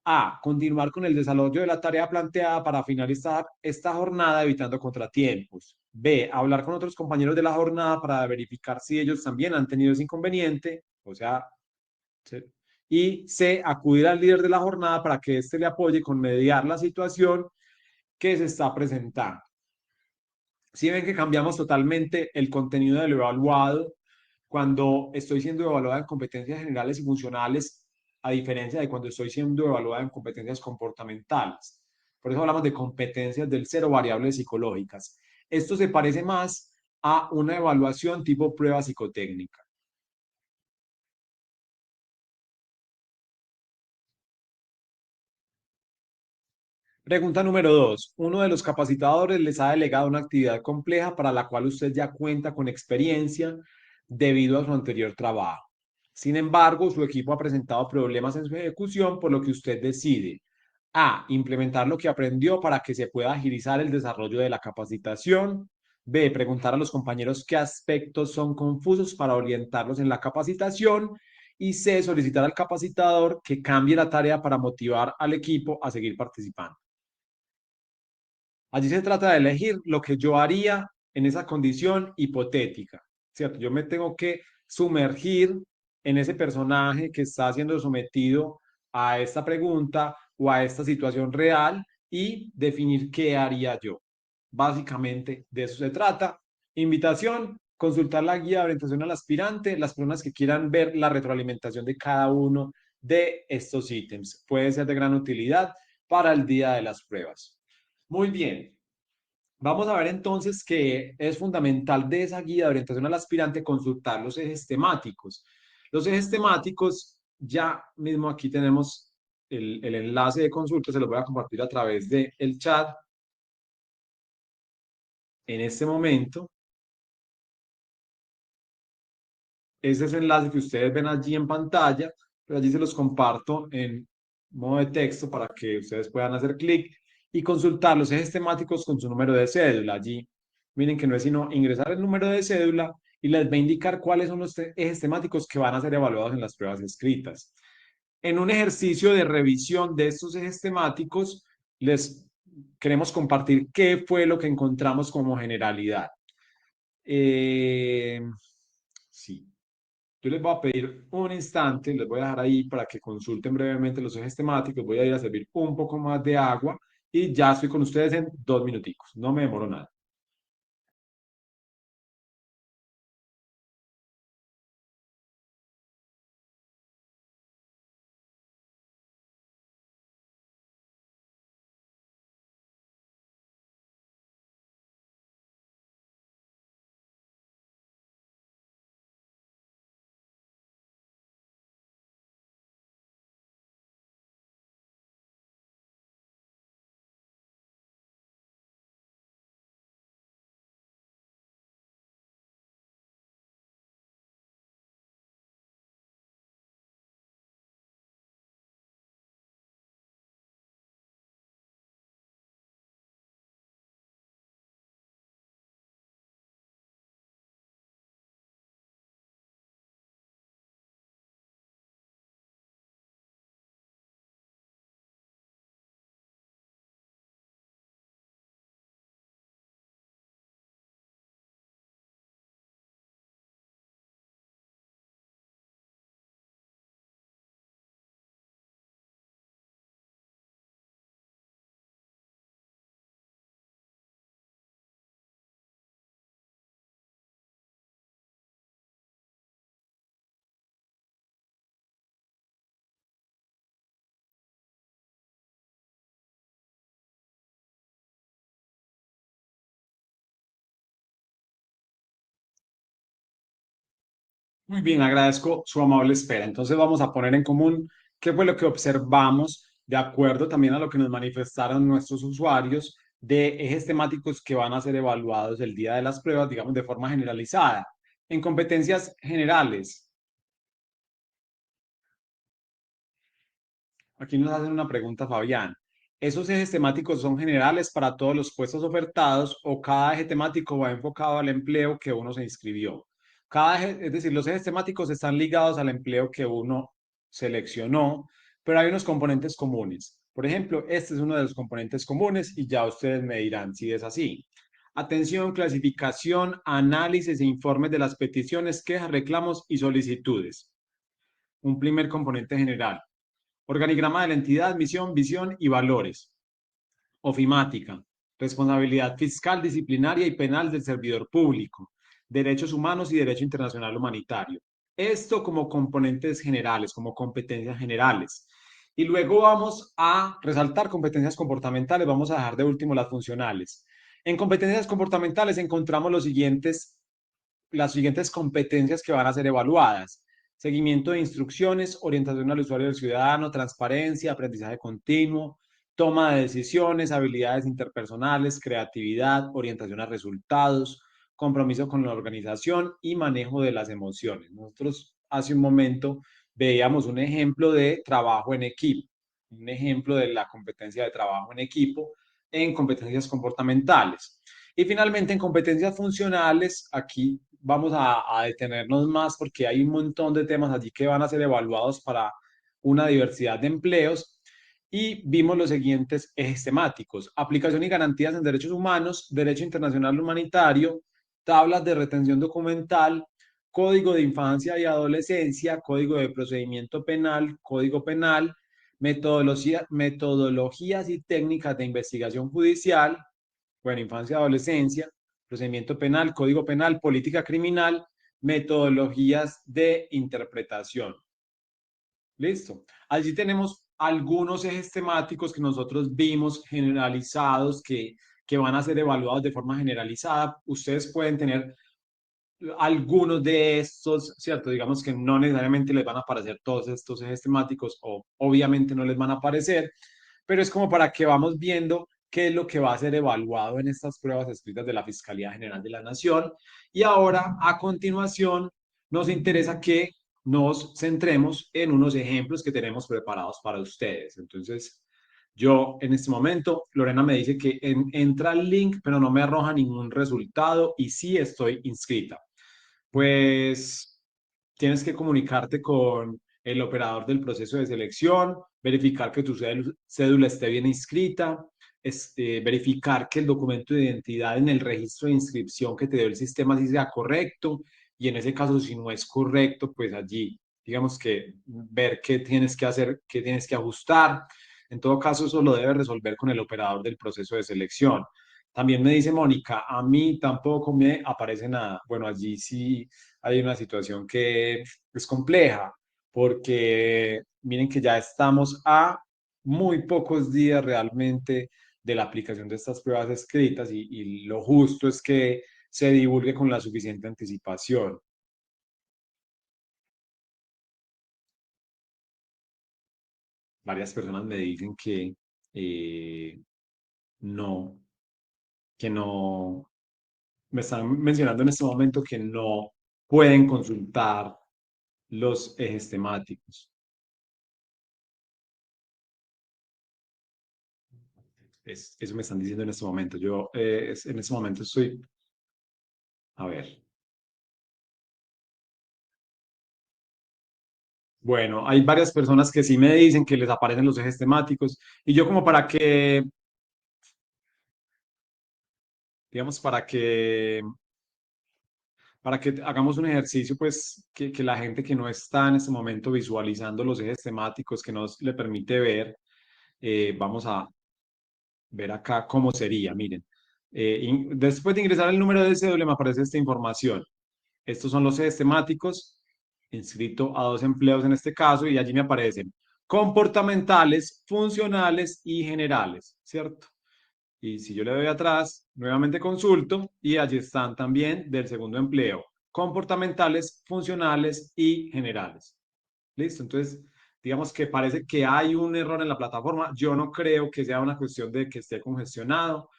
a. Continuar con el desarrollo de la tarea planteada para finalizar esta jornada evitando contratiempos. B. Hablar con otros compañeros de la jornada para verificar si ellos también han tenido ese inconveniente. O sea, y C. Acudir al líder de la jornada para que éste le apoye con mediar la situación que se está presentando. Si ven que cambiamos totalmente el contenido de lo evaluado, cuando estoy siendo evaluada en competencias generales y funcionales, a diferencia de cuando estoy siendo evaluada en competencias comportamentales. Por eso hablamos de competencias del cero, variables psicológicas. Esto se parece más a una evaluación tipo prueba psicotécnica. Pregunta número 2. Uno de los capacitadores les ha delegado una actividad compleja para la cual usted ya cuenta con experiencia debido a su anterior trabajo. Sin embargo, su equipo ha presentado problemas en su ejecución, por lo que usted decide A. Implementar lo que aprendió para que se pueda agilizar el desarrollo de la capacitación. B. Preguntar a los compañeros qué aspectos son confusos para orientarlos en la capacitación. Y C. Solicitar al capacitador que cambie la tarea para motivar al equipo a seguir participando. Allí se trata de elegir lo que yo haría en esa condición hipotética, ¿cierto? Yo me tengo que sumergir en ese personaje que está siendo sometido a esta pregunta o a esta situación real y definir qué haría yo. Básicamente de eso se trata. Invitación, consultar la guía de orientación al aspirante, las personas que quieran ver la retroalimentación de cada uno de estos ítems. Puede ser de gran utilidad para el día de las pruebas. Muy bien. Vamos a ver entonces que es fundamental de esa guía de orientación al aspirante consultar los ejes temáticos. Los ejes temáticos, ya mismo aquí tenemos el enlace de consulta, se los voy a compartir a través del chat en este momento. Ese es el enlace que ustedes ven allí en pantalla, pero allí se los comparto en modo de texto para que ustedes puedan hacer clic y consultar los ejes temáticos con su número de cédula. Allí, miren que no es sino ingresar el número de cédula y les va a indicar cuáles son los ejes temáticos que van a ser evaluados en las pruebas escritas. En un ejercicio de revisión de estos ejes temáticos, les queremos compartir qué fue lo que encontramos como generalidad. Sí. Yo les voy a pedir un instante, les voy a dejar ahí para que consulten brevemente los ejes temáticos. Voy a ir a servir un poco más de agua y ya estoy con ustedes en 2 minuticos. No me demoro nada. Muy bien, agradezco su amable espera. Entonces vamos a poner en común qué fue lo que observamos de acuerdo también a lo que nos manifestaron nuestros usuarios de ejes temáticos que van a ser evaluados el día de las pruebas, digamos, de forma generalizada. En competencias generales, aquí nos hacen una pregunta, Fabián. ¿Esos ejes temáticos son generales para todos los puestos ofertados o cada eje temático va enfocado al empleo que uno se inscribió? Cada eje, es decir, los ejes temáticos están ligados al empleo que uno seleccionó, pero hay unos componentes comunes. Por ejemplo, este es uno de los componentes comunes y ya ustedes me dirán si es así. Atención, clasificación, análisis e informes de las peticiones, quejas, reclamos y solicitudes. Un primer componente general. Organigrama de la entidad, misión, visión y valores. Ofimática. Responsabilidad fiscal, disciplinaria y penal del servidor público. Derechos humanos y derecho internacional humanitario. Esto como componentes generales, como competencias generales. Y luego vamos a resaltar competencias comportamentales. Vamos a dejar de último las funcionales. En competencias comportamentales encontramos las siguientes competencias que van a ser evaluadas. Seguimiento de instrucciones, orientación al usuario del ciudadano, transparencia, aprendizaje continuo, toma de decisiones, habilidades interpersonales, creatividad, orientación a resultados, compromiso con la organización y manejo de las emociones. Nosotros hace un momento veíamos un ejemplo de trabajo en equipo, un ejemplo de la competencia de trabajo en equipo en competencias comportamentales. Y finalmente, en competencias funcionales, aquí vamos a detenernos más porque hay un montón de temas allí que van a ser evaluados para una diversidad de empleos y vimos los siguientes ejes temáticos: aplicación y garantías en derechos humanos, derecho internacional humanitario, tablas de retención documental, código de infancia y adolescencia, código de procedimiento penal, código penal, metodologías y técnicas de investigación judicial, bueno, infancia y adolescencia, procedimiento penal, código penal, política criminal, metodologías de interpretación. Listo. Allí tenemos algunos ejes temáticos que nosotros vimos generalizados que van a ser evaluados de forma generalizada. Ustedes pueden tener algunos de estos, ¿cierto? Digamos que no necesariamente les van a aparecer todos estos ejes temáticos o obviamente no les van a aparecer, pero es como para que vamos viendo qué es lo que va a ser evaluado en estas pruebas escritas de la Fiscalía General de la Nación. Y ahora, a continuación, nos interesa que nos centremos en unos ejemplos que tenemos preparados para ustedes. Entonces, yo en este momento, Lorena me dice que entra el link, pero no me arroja ningún resultado y sí estoy inscrita. Pues tienes que comunicarte con el operador del proceso de selección, verificar que tu cédula esté bien inscrita, verificar que el documento de identidad en el registro de inscripción que te dio el sistema sí sea correcto y en ese caso si no es correcto, pues allí digamos que ver qué tienes que hacer, qué tienes que ajustar. En todo caso, eso lo debes resolver con el operador del proceso de selección. También me dice Mónica, a mí tampoco me aparece nada. Bueno, allí sí hay una situación que es compleja, porque miren que ya estamos a muy pocos días realmente de la aplicación de estas pruebas escritas y lo justo es que se divulgue con la suficiente anticipación. Varias personas me dicen eh, no, que no, me están mencionando en este momento que no pueden consultar los ejes temáticos. Eso me están diciendo en este momento. Yo en este momento estoy, a ver, bueno, hay varias personas que sí me dicen que les aparecen los ejes temáticos y yo como digamos, para que hagamos un ejercicio, pues que la gente que no está en este momento visualizando los ejes temáticos, que nos le permite ver, vamos a ver acá cómo sería, miren. Después de ingresar el número de cédula me aparece esta información. Estos son los ejes temáticos, inscrito a 2 empleos en este caso, y allí me aparecen comportamentales, funcionales y generales, ¿cierto? Y si yo le doy atrás, nuevamente consulto y allí están también del segundo empleo. comportamentales, funcionales y generales. ¿Listo? Entonces, digamos que parece que hay un error en la plataforma. Yo no creo que sea una cuestión de que esté congestionado.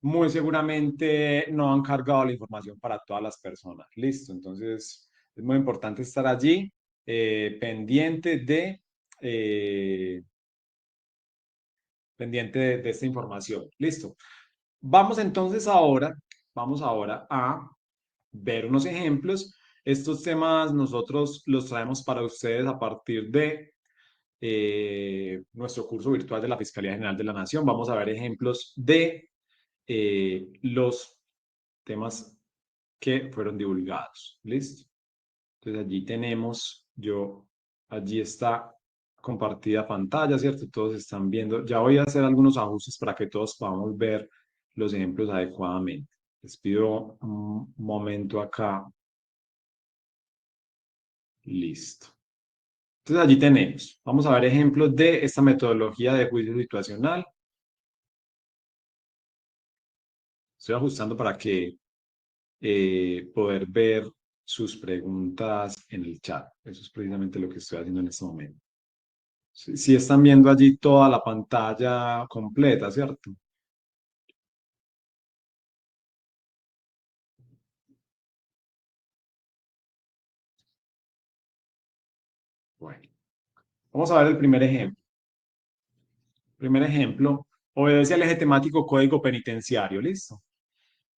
Muy seguramente no han cargado la información para todas las personas. Listo. Entonces, es muy importante estar allí pendiente eh, de esta información. Listo. Vamos ahora a ver unos ejemplos. Estos temas nosotros los traemos para ustedes a partir de nuestro curso virtual de la Fiscalía General de la Nación. Vamos a ver ejemplos de los temas que fueron divulgados. ¿Listo? Entonces allí tenemos, allí está compartida pantalla, ¿cierto? Todos están viendo. Ya voy a hacer algunos ajustes para que todos podamos ver los ejemplos adecuadamente. Les pido un momento acá. Listo. Entonces allí tenemos. Vamos a ver ejemplos de esta metodología de juicio situacional. Estoy ajustando para que poder ver sus preguntas en el chat. Eso es precisamente lo que estoy haciendo en este momento. Sí están viendo allí toda la pantalla completa, ¿cierto? Bueno, vamos a ver el primer ejemplo. Primer ejemplo, obedece al eje temático código penitenciario, ¿listo?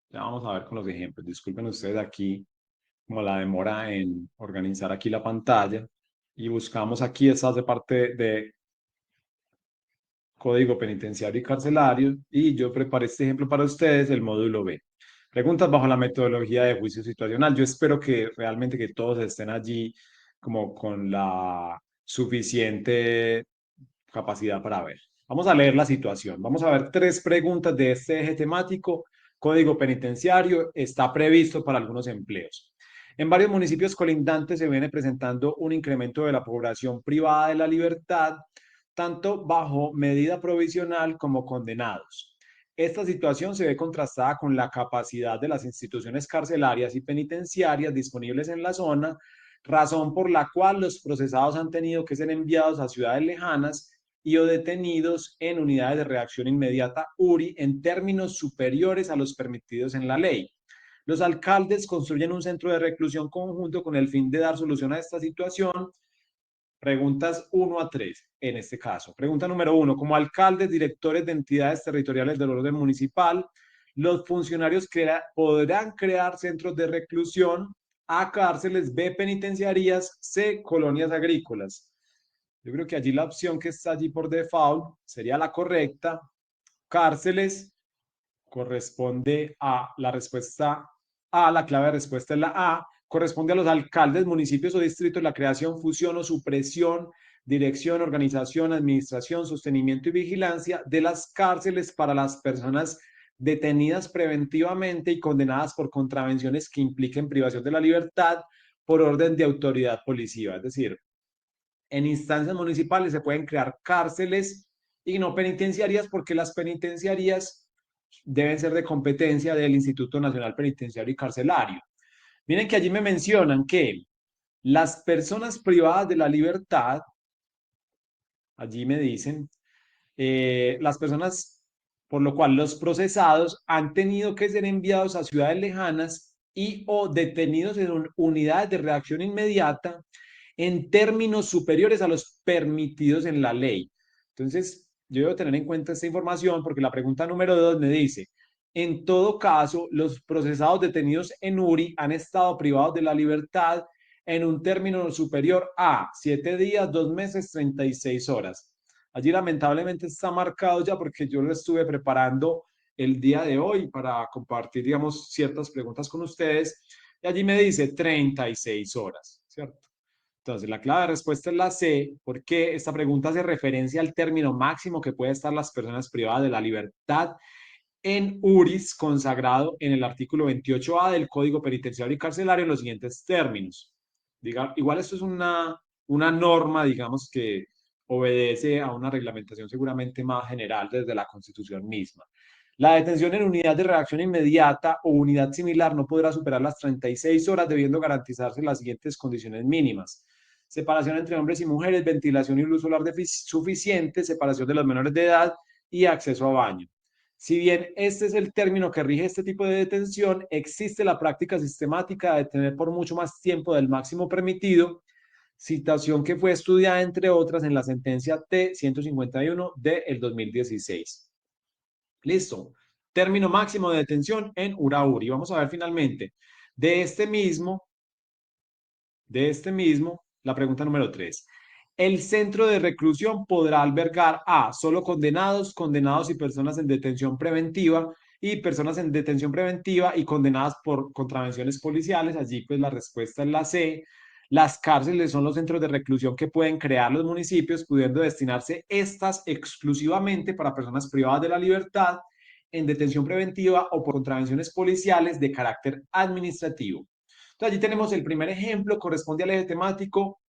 Ya vamos a ver con los ejemplos. Disculpen ustedes aquí como la demora en organizar aquí la pantalla y buscamos aquí, esta hace parte de Código Penitenciario y Carcelario, y yo preparé este ejemplo para ustedes, el módulo B. Preguntas bajo la metodología de juicio situacional. Yo espero que realmente que todos estén allí como con la suficiente capacidad para ver. Vamos a leer la situación. Vamos a ver tres preguntas de este eje temático. Código penitenciario está previsto para algunos empleos. En varios municipios colindantes se viene presentando un incremento de la población privada de la libertad, tanto bajo medida provisional como condenados. Esta situación se ve contrastada con la capacidad de las instituciones carcelarias y penitenciarias disponibles en la zona, razón por la cual los procesados han tenido que ser enviados a ciudades lejanas y o detenidos en unidades de reacción inmediata URI en términos superiores a los permitidos en la ley. Los alcaldes construyen un centro de reclusión conjunto con el fin de dar solución a esta situación. Preguntas 1 a 3, en este caso. Pregunta número 1. Como alcaldes, directores de entidades territoriales del orden municipal, los funcionarios podrán crear centros de reclusión, A, cárceles, B, penitenciarías, C, colonias agrícolas. Yo creo que allí la opción que está allí por default sería la correcta. Cárceles corresponde a la respuesta A, la clave de respuesta es la A, corresponde a los alcaldes, municipios o distritos la creación, fusión o supresión, dirección, organización, administración, sostenimiento y vigilancia de las cárceles para las personas detenidas preventivamente y condenadas por contravenciones que impliquen privación de la libertad por orden de autoridad policiva. Es decir, en instancias municipales se pueden crear cárceles y no penitenciarías porque las penitenciarías deben ser de competencia del Instituto Nacional Penitenciario y Carcelario. Miren que allí me mencionan que las personas privadas de la libertad, allí me dicen, las personas, por lo cual los procesados han tenido que ser enviados a ciudades lejanas y o detenidos en unidades de reacción inmediata en términos superiores a los permitidos en la ley. Entonces, yo debo tener en cuenta esta información porque la pregunta número 2 me dice, en todo caso, los procesados detenidos en URI han estado privados de la libertad en un término superior a 7 días, 2 meses, 36 horas. Allí lamentablemente está marcado ya porque yo lo estuve preparando el día de hoy para compartir, digamos, ciertas preguntas con ustedes. Y allí me dice 36 horas, ¿cierto? Entonces, la clave de respuesta es la C, porque esta pregunta hace referencia al término máximo que puede estar las personas privadas de la libertad en URIs, consagrado en el artículo 28A del Código Penitenciario y Carcelario en los siguientes términos. Igual esto es una norma, digamos, que obedece a una reglamentación seguramente más general desde la Constitución misma. La detención en unidad de reacción inmediata o unidad similar no podrá superar las 36 horas, debiendo garantizarse las siguientes condiciones mínimas: separación entre hombres y mujeres, ventilación y luz solar suficiente, separación de los menores de edad y acceso a baño. Si bien este es el término que rige este tipo de detención, existe la práctica sistemática de detener por mucho más tiempo del máximo permitido, situación que fue estudiada, entre otras, en la sentencia T-151 del 2016. Listo. Término máximo de detención en Urauri. Vamos a ver finalmente. De este mismo, la pregunta número 3. El centro de reclusión podrá albergar a solo condenados, condenados y personas en detención preventiva y personas en detención preventiva y condenadas por contravenciones policiales. Allí pues la respuesta es la C. Las cárceles son los centros de reclusión que pueden crear los municipios, pudiendo destinarse estas exclusivamente para personas privadas de la libertad en detención preventiva o por contravenciones policiales de carácter administrativo. Entonces, allí tenemos el primer ejemplo, corresponde al eje temático,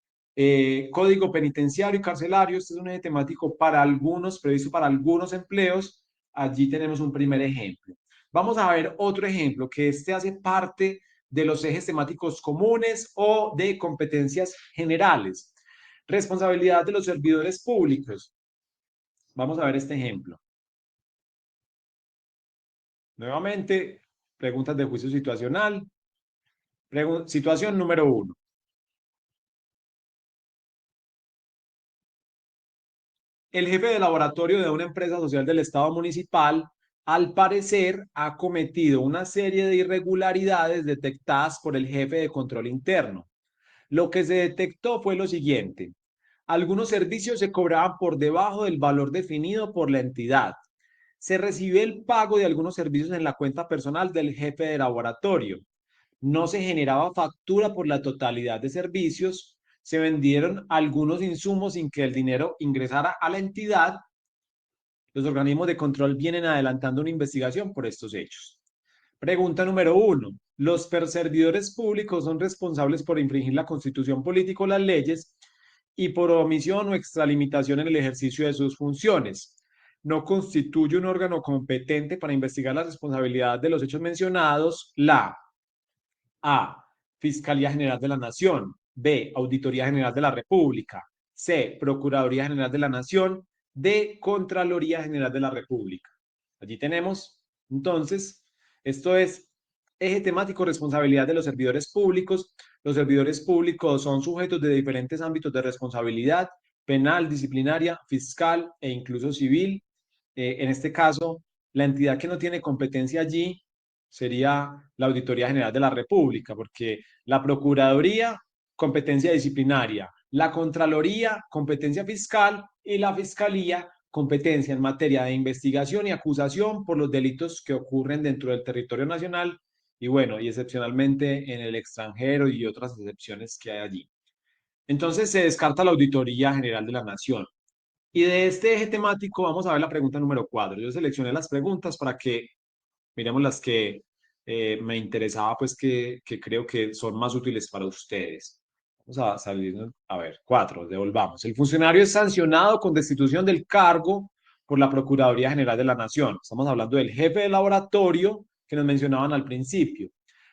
código penitenciario y carcelario. Este es un eje temático para algunos, previsto para algunos empleos. Allí tenemos un primer ejemplo. Vamos a ver otro ejemplo, que este hace parte de los ejes temáticos comunes o de competencias generales. Responsabilidad de los servidores públicos. Vamos a ver este ejemplo. Nuevamente, preguntas de juicio situacional. Situación número 1. El jefe de laboratorio de una empresa social del Estado municipal, al parecer, ha cometido una serie de irregularidades detectadas por el jefe de control interno. Lo que se detectó fue lo siguiente: algunos servicios se cobraban por debajo del valor definido por la entidad. Se recibió el pago de algunos servicios en la cuenta personal del jefe de laboratorio. No se generaba factura por la totalidad de servicios. Se vendieron algunos insumos sin que el dinero ingresara a la entidad. Los organismos de control vienen adelantando una investigación por estos hechos. Pregunta número 1. Los servidores públicos son responsables por infringir la Constitución política o las leyes y por omisión o extralimitación en el ejercicio de sus funciones. No constituye un órgano competente para investigar la responsabilidad de los hechos mencionados la A. Fiscalía General de la Nación. B. Auditoría General de la República. C. Procuraduría General de la Nación. D. Contraloría General de la República. Allí tenemos, entonces, esto es eje temático: responsabilidad de los servidores públicos. Los servidores públicos son sujetos de diferentes ámbitos de responsabilidad: penal, disciplinaria, fiscal e incluso civil. En este caso, la entidad que no tiene competencia allí sería la Auditoría General de la República, porque la Procuraduría, competencia disciplinaria; la Contraloría, competencia fiscal; y la Fiscalía, competencia en materia de investigación y acusación por los delitos que ocurren dentro del territorio nacional y, bueno, y excepcionalmente en el extranjero, y otras excepciones que hay allí. Entonces se descarta la Auditoría General de la Nación. Y de este eje temático vamos a ver la pregunta número 4. Yo seleccioné las preguntas para que miremos las que me interesaba, pues que creo que son más útiles para ustedes. Vamos a salir, a ver, 4, devolvamos. El funcionario es sancionado con destitución del cargo por la Procuraduría General de la Nación. Estamos hablando del jefe de laboratorio que nos mencionaban al principio.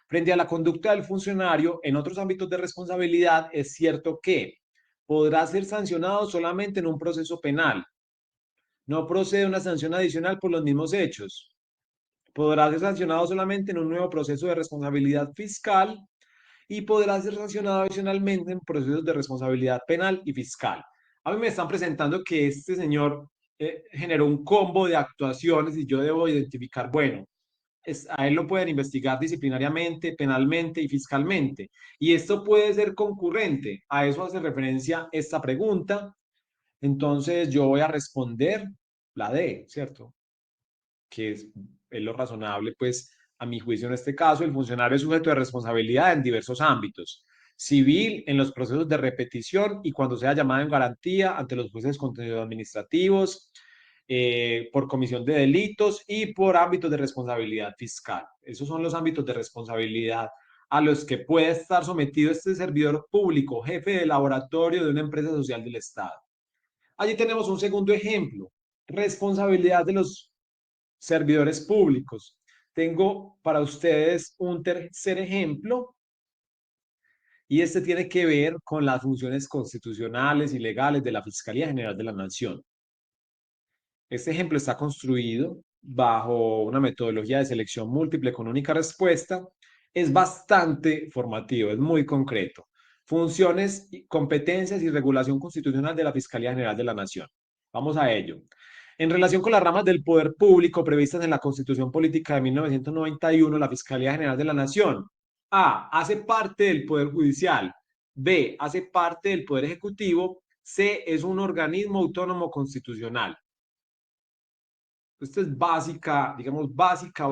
Frente a la conducta del funcionario en otros ámbitos de responsabilidad, es cierto que podrá ser sancionado solamente en un proceso penal. No procede una sanción adicional por los mismos hechos. Podrá ser sancionado solamente en un nuevo proceso de responsabilidad fiscal y podrá ser sancionado adicionalmente en procesos de responsabilidad penal y fiscal. A mí me están presentando que este señor generó un combo de actuaciones y yo debo identificar, bueno, a él lo pueden investigar disciplinariamente, penalmente y fiscalmente. Y esto puede ser concurrente. A eso hace referencia esta pregunta. Entonces yo voy a responder la D, ¿cierto? Que es lo razonable, pues, a mi juicio en este caso. El funcionario es sujeto de responsabilidad en diversos ámbitos: civil, en los procesos de repetición y cuando sea llamado en garantía ante los jueces contenidos administrativos, por comisión de delitos y por ámbitos de responsabilidad fiscal. Esos son los ámbitos de responsabilidad a los que puede estar sometido este servidor público, jefe de laboratorio de una empresa social del Estado. Allí tenemos un segundo ejemplo: responsabilidad de los servidores públicos. Tengo para ustedes un tercer ejemplo y este tiene que ver con las funciones constitucionales y legales de la Fiscalía General de la Nación. Este ejemplo está construido bajo una metodología de selección múltiple con única respuesta. Es bastante formativo, es muy concreto. Funciones, competencias y regulación constitucional de la Fiscalía General de la Nación. Vamos a ello. En relación con las ramas del poder público previstas en la Constitución Política de 1991, la Fiscalía General de la Nación A. Hace parte del Poder Judicial. B. Hace parte del Poder Ejecutivo. C. Es un organismo autónomo constitucional. Esto es básica, digamos, básica.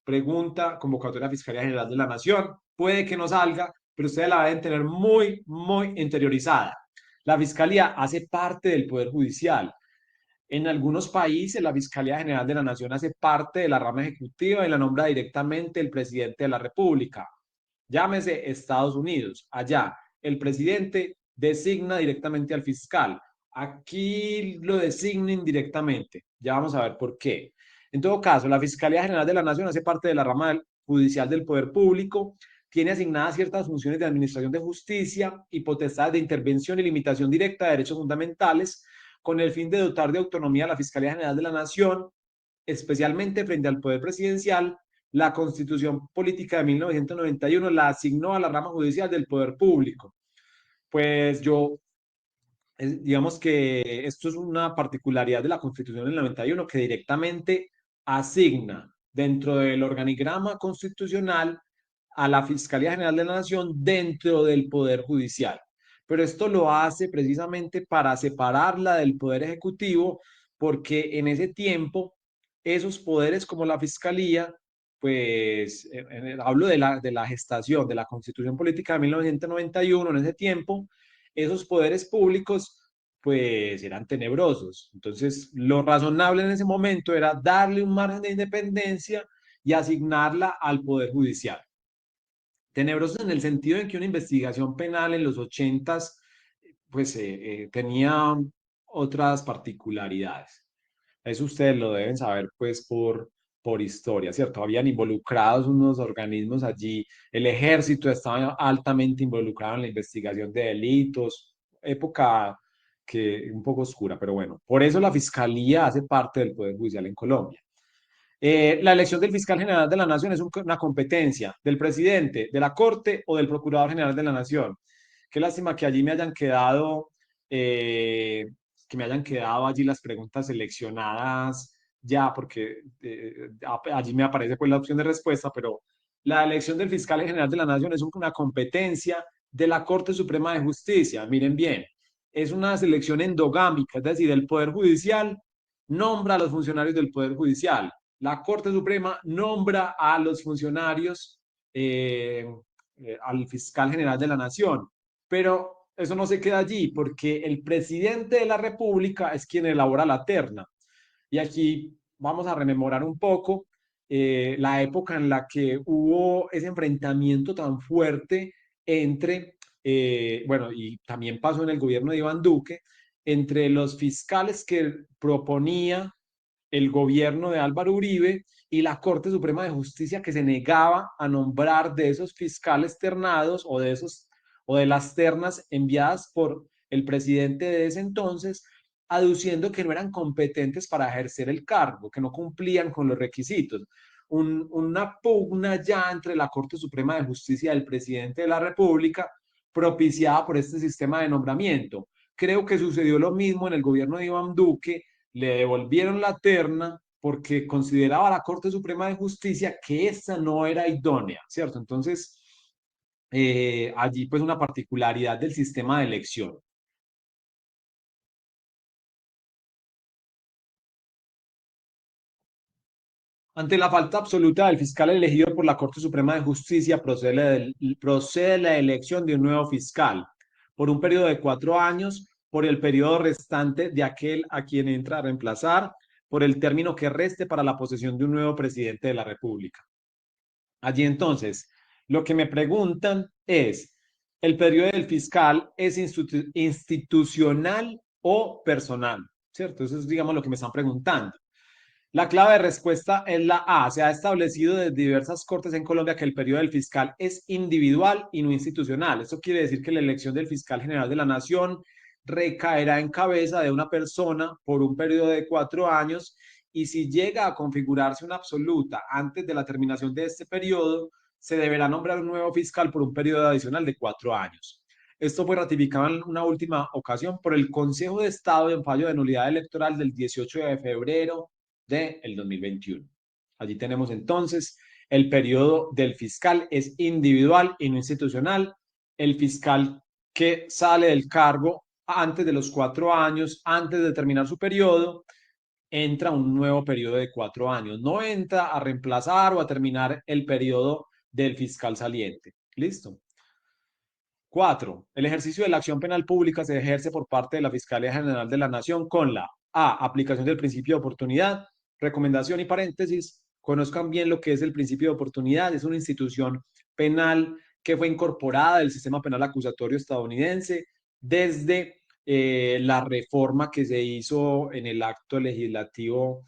Pregunta, convocatoria a Fiscalía General de la Nación. Puede que no salga, pero ustedes la deben tener muy interiorizada. La Fiscalía hace parte del Poder Judicial. En algunos países, la Fiscalía General de la Nación hace parte de la rama ejecutiva y la nombra directamente el presidente de la República. Llámese Estados Unidos. Allá, el presidente designa directamente al fiscal. Aquí lo designa indirectamente. Ya vamos a ver por qué. En todo caso, la Fiscalía General de la Nación hace parte de la rama judicial del poder público, tiene asignadas ciertas funciones de administración de justicia y potestades de intervención y limitación directa de derechos fundamentales, con el fin de dotar de autonomía a la Fiscalía General de la Nación, especialmente frente al poder presidencial. La Constitución Política de 1991 la asignó a la rama judicial del poder público. Pues digamos que esto es una particularidad de la Constitución del 91 que directamente asigna dentro del organigrama constitucional a la Fiscalía General de la Nación dentro del Poder Judicial. Pero esto lo hace precisamente para separarla del Poder Ejecutivo, porque en ese tiempo esos poderes como la Fiscalía, pues hablo de la gestación de la Constitución Política de 1991, en ese tiempo, esos poderes públicos pues eran tenebrosos. Entonces, lo razonable en ese momento era darle un margen de independencia y asignarla al Poder Judicial. Tenebrosos en el sentido en que una investigación penal en los 80s pues tenía otras particularidades. Eso ustedes lo deben saber pues por historia, ¿cierto? Habían involucrados unos organismos allí, el ejército estaba altamente involucrado en la investigación de delitos, época que un poco oscura, pero bueno, por eso la fiscalía hace parte del Poder Judicial en Colombia. La elección del fiscal general de la Nación es una competencia del presidente, de la Corte o del Procurador General de la Nación. Qué lástima que allí eh, me hayan quedado allí las preguntas seleccionadas ya, porque allí me aparece pues la opción de respuesta, pero la elección del fiscal general de la Nación es una competencia de la Corte Suprema de Justicia. Miren bien, es una selección endogámica, es decir, el Poder Judicial nombra a los funcionarios del Poder Judicial, la Corte Suprema nombra a los funcionarios, al fiscal general de la Nación, pero eso no se queda allí porque el presidente de la República es quien elabora la terna. Y aquí vamos a rememorar un poco la época en la que hubo ese enfrentamiento tan fuerte entre, bueno, y también pasó en el gobierno de Iván Duque, entre los fiscales que proponía el gobierno de Álvaro Uribe y la Corte Suprema de Justicia que se negaba a nombrar de esos fiscales ternados o de las ternas enviadas por el presidente de ese entonces, aduciendo que no eran competentes para ejercer el cargo, que no cumplían con los requisitos. Una pugna ya entre la Corte Suprema de Justicia y el presidente de la República, propiciada por este sistema de nombramiento. Creo que sucedió lo mismo en el gobierno de Iván Duque, le devolvieron la terna porque consideraba la Corte Suprema de Justicia que esa no era idónea, ¿cierto? Entonces, allí pues una particularidad del sistema de elección. Ante la falta absoluta del fiscal elegido por la Corte Suprema de Justicia, procede la elección de un nuevo fiscal por un periodo de 4 años, por el periodo restante de aquel a quien entra a reemplazar, por el término que reste para la posesión de un nuevo presidente de la República. Allí entonces, lo que me preguntan es, ¿el periodo del fiscal es institucional o personal? ¿Cierto? Eso es, digamos, lo que me están preguntando. La clave de respuesta es la A. Se ha establecido desde diversas cortes en Colombia que el periodo del fiscal es individual y no institucional. Eso quiere decir que la elección del fiscal general de la Nación recaerá en cabeza de una persona por un periodo de 4 años y si llega a configurarse una absoluta antes de la terminación de este periodo, se deberá nombrar un nuevo fiscal por un periodo adicional de 4 años. Esto fue ratificado en una última ocasión por el Consejo de Estado en fallo de nulidad electoral del 18 de febrero del 2021. Allí tenemos entonces el periodo del fiscal es individual y no institucional. El fiscal que sale del cargo antes de los 4 años, antes de terminar su periodo, entra un nuevo periodo de 4 años. No entra a reemplazar o a terminar el periodo del fiscal saliente. ¿Listo? 4. El ejercicio de la acción penal pública se ejerce por parte de la Fiscalía General de la Nación con la A. Aplicación del principio de oportunidad. Recomendación y paréntesis. Conozcan bien lo que es el principio de oportunidad. Es una institución penal que fue incorporada del sistema penal acusatorio estadounidense desde la reforma que se hizo en el acto legislativo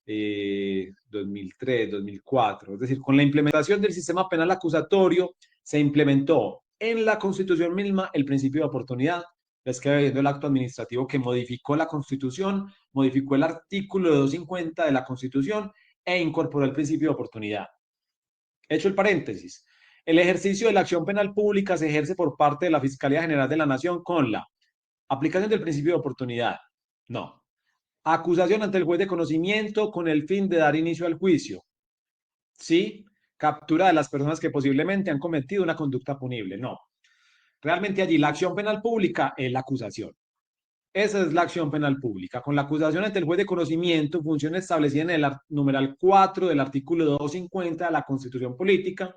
2003-2004. Es decir, con la implementación del sistema penal acusatorio se implementó en la Constitución misma el principio de oportunidad. Les queda viendo el acto administrativo que modificó la Constitución, modificó el artículo 250 de la Constitución e incorporó el principio de oportunidad. Hecho el paréntesis, el ejercicio de la acción penal pública se ejerce por parte de la Fiscalía General de la Nación con la aplicación del principio de oportunidad. No. Acusación ante el juez de conocimiento con el fin de dar inicio al juicio. ¿Sí? Captura de las personas que posiblemente han cometido una conducta punible. No. Realmente allí la acción penal pública es la acusación. Esa es la acción penal pública. Con la acusación ante el juez de conocimiento, función establecida en el numeral 4 del artículo 250 de la Constitución Política,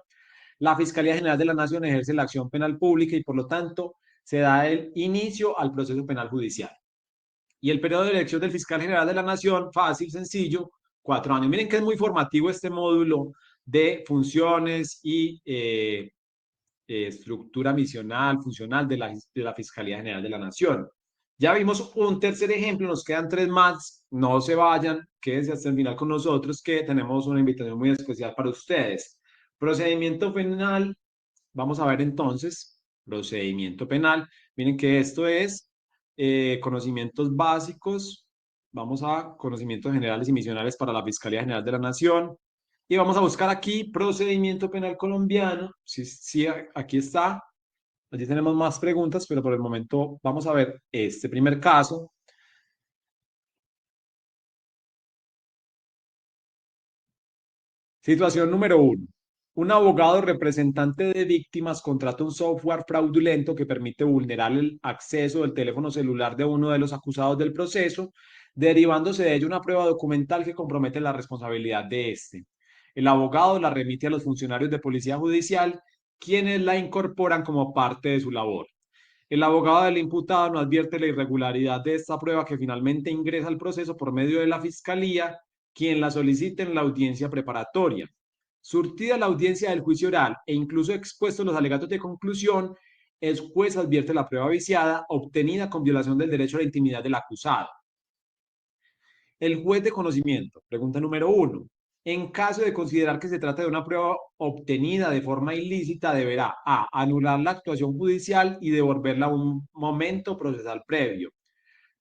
la Fiscalía General de la Nación ejerce la acción penal pública y por lo tanto se da el inicio al proceso penal judicial. Y el periodo de elección del fiscal general de la Nación, fácil, sencillo, 4 años. Miren que es muy formativo este módulo de funciones y estructura misional, funcional de la Fiscalía General de la Nación. Ya vimos un tercer ejemplo, nos quedan 3 más, no se vayan, quédense hasta el final con nosotros que tenemos una invitación muy especial para ustedes. Procedimiento penal, vamos a ver entonces, procedimiento penal. Miren que esto es conocimientos básicos, vamos a conocimientos generales y misionales para la Fiscalía General de la Nación. Y vamos a buscar aquí procedimiento penal colombiano. Sí, sí, aquí está. Allí tenemos más preguntas, pero por el momento vamos a ver este primer caso. Situación número 1. Un abogado representante de víctimas contrata un software fraudulento que permite vulnerar el acceso del teléfono celular de uno de los acusados del proceso, derivándose de ello una prueba documental que compromete la responsabilidad de este. El abogado la remite a los funcionarios de policía judicial, quienes la incorporan como parte de su labor. El abogado del imputado no advierte la irregularidad de esta prueba que finalmente ingresa al proceso por medio de la fiscalía, quien la solicita en la audiencia preparatoria. Surtida la audiencia del juicio oral e incluso expuestos los alegatos de conclusión, el juez advierte la prueba viciada obtenida con violación del derecho a la intimidad del acusado. El juez de conocimiento, pregunta número 1. En caso de considerar que se trata de una prueba obtenida de forma ilícita, deberá A. Anular la actuación judicial y devolverla a un momento procesal previo.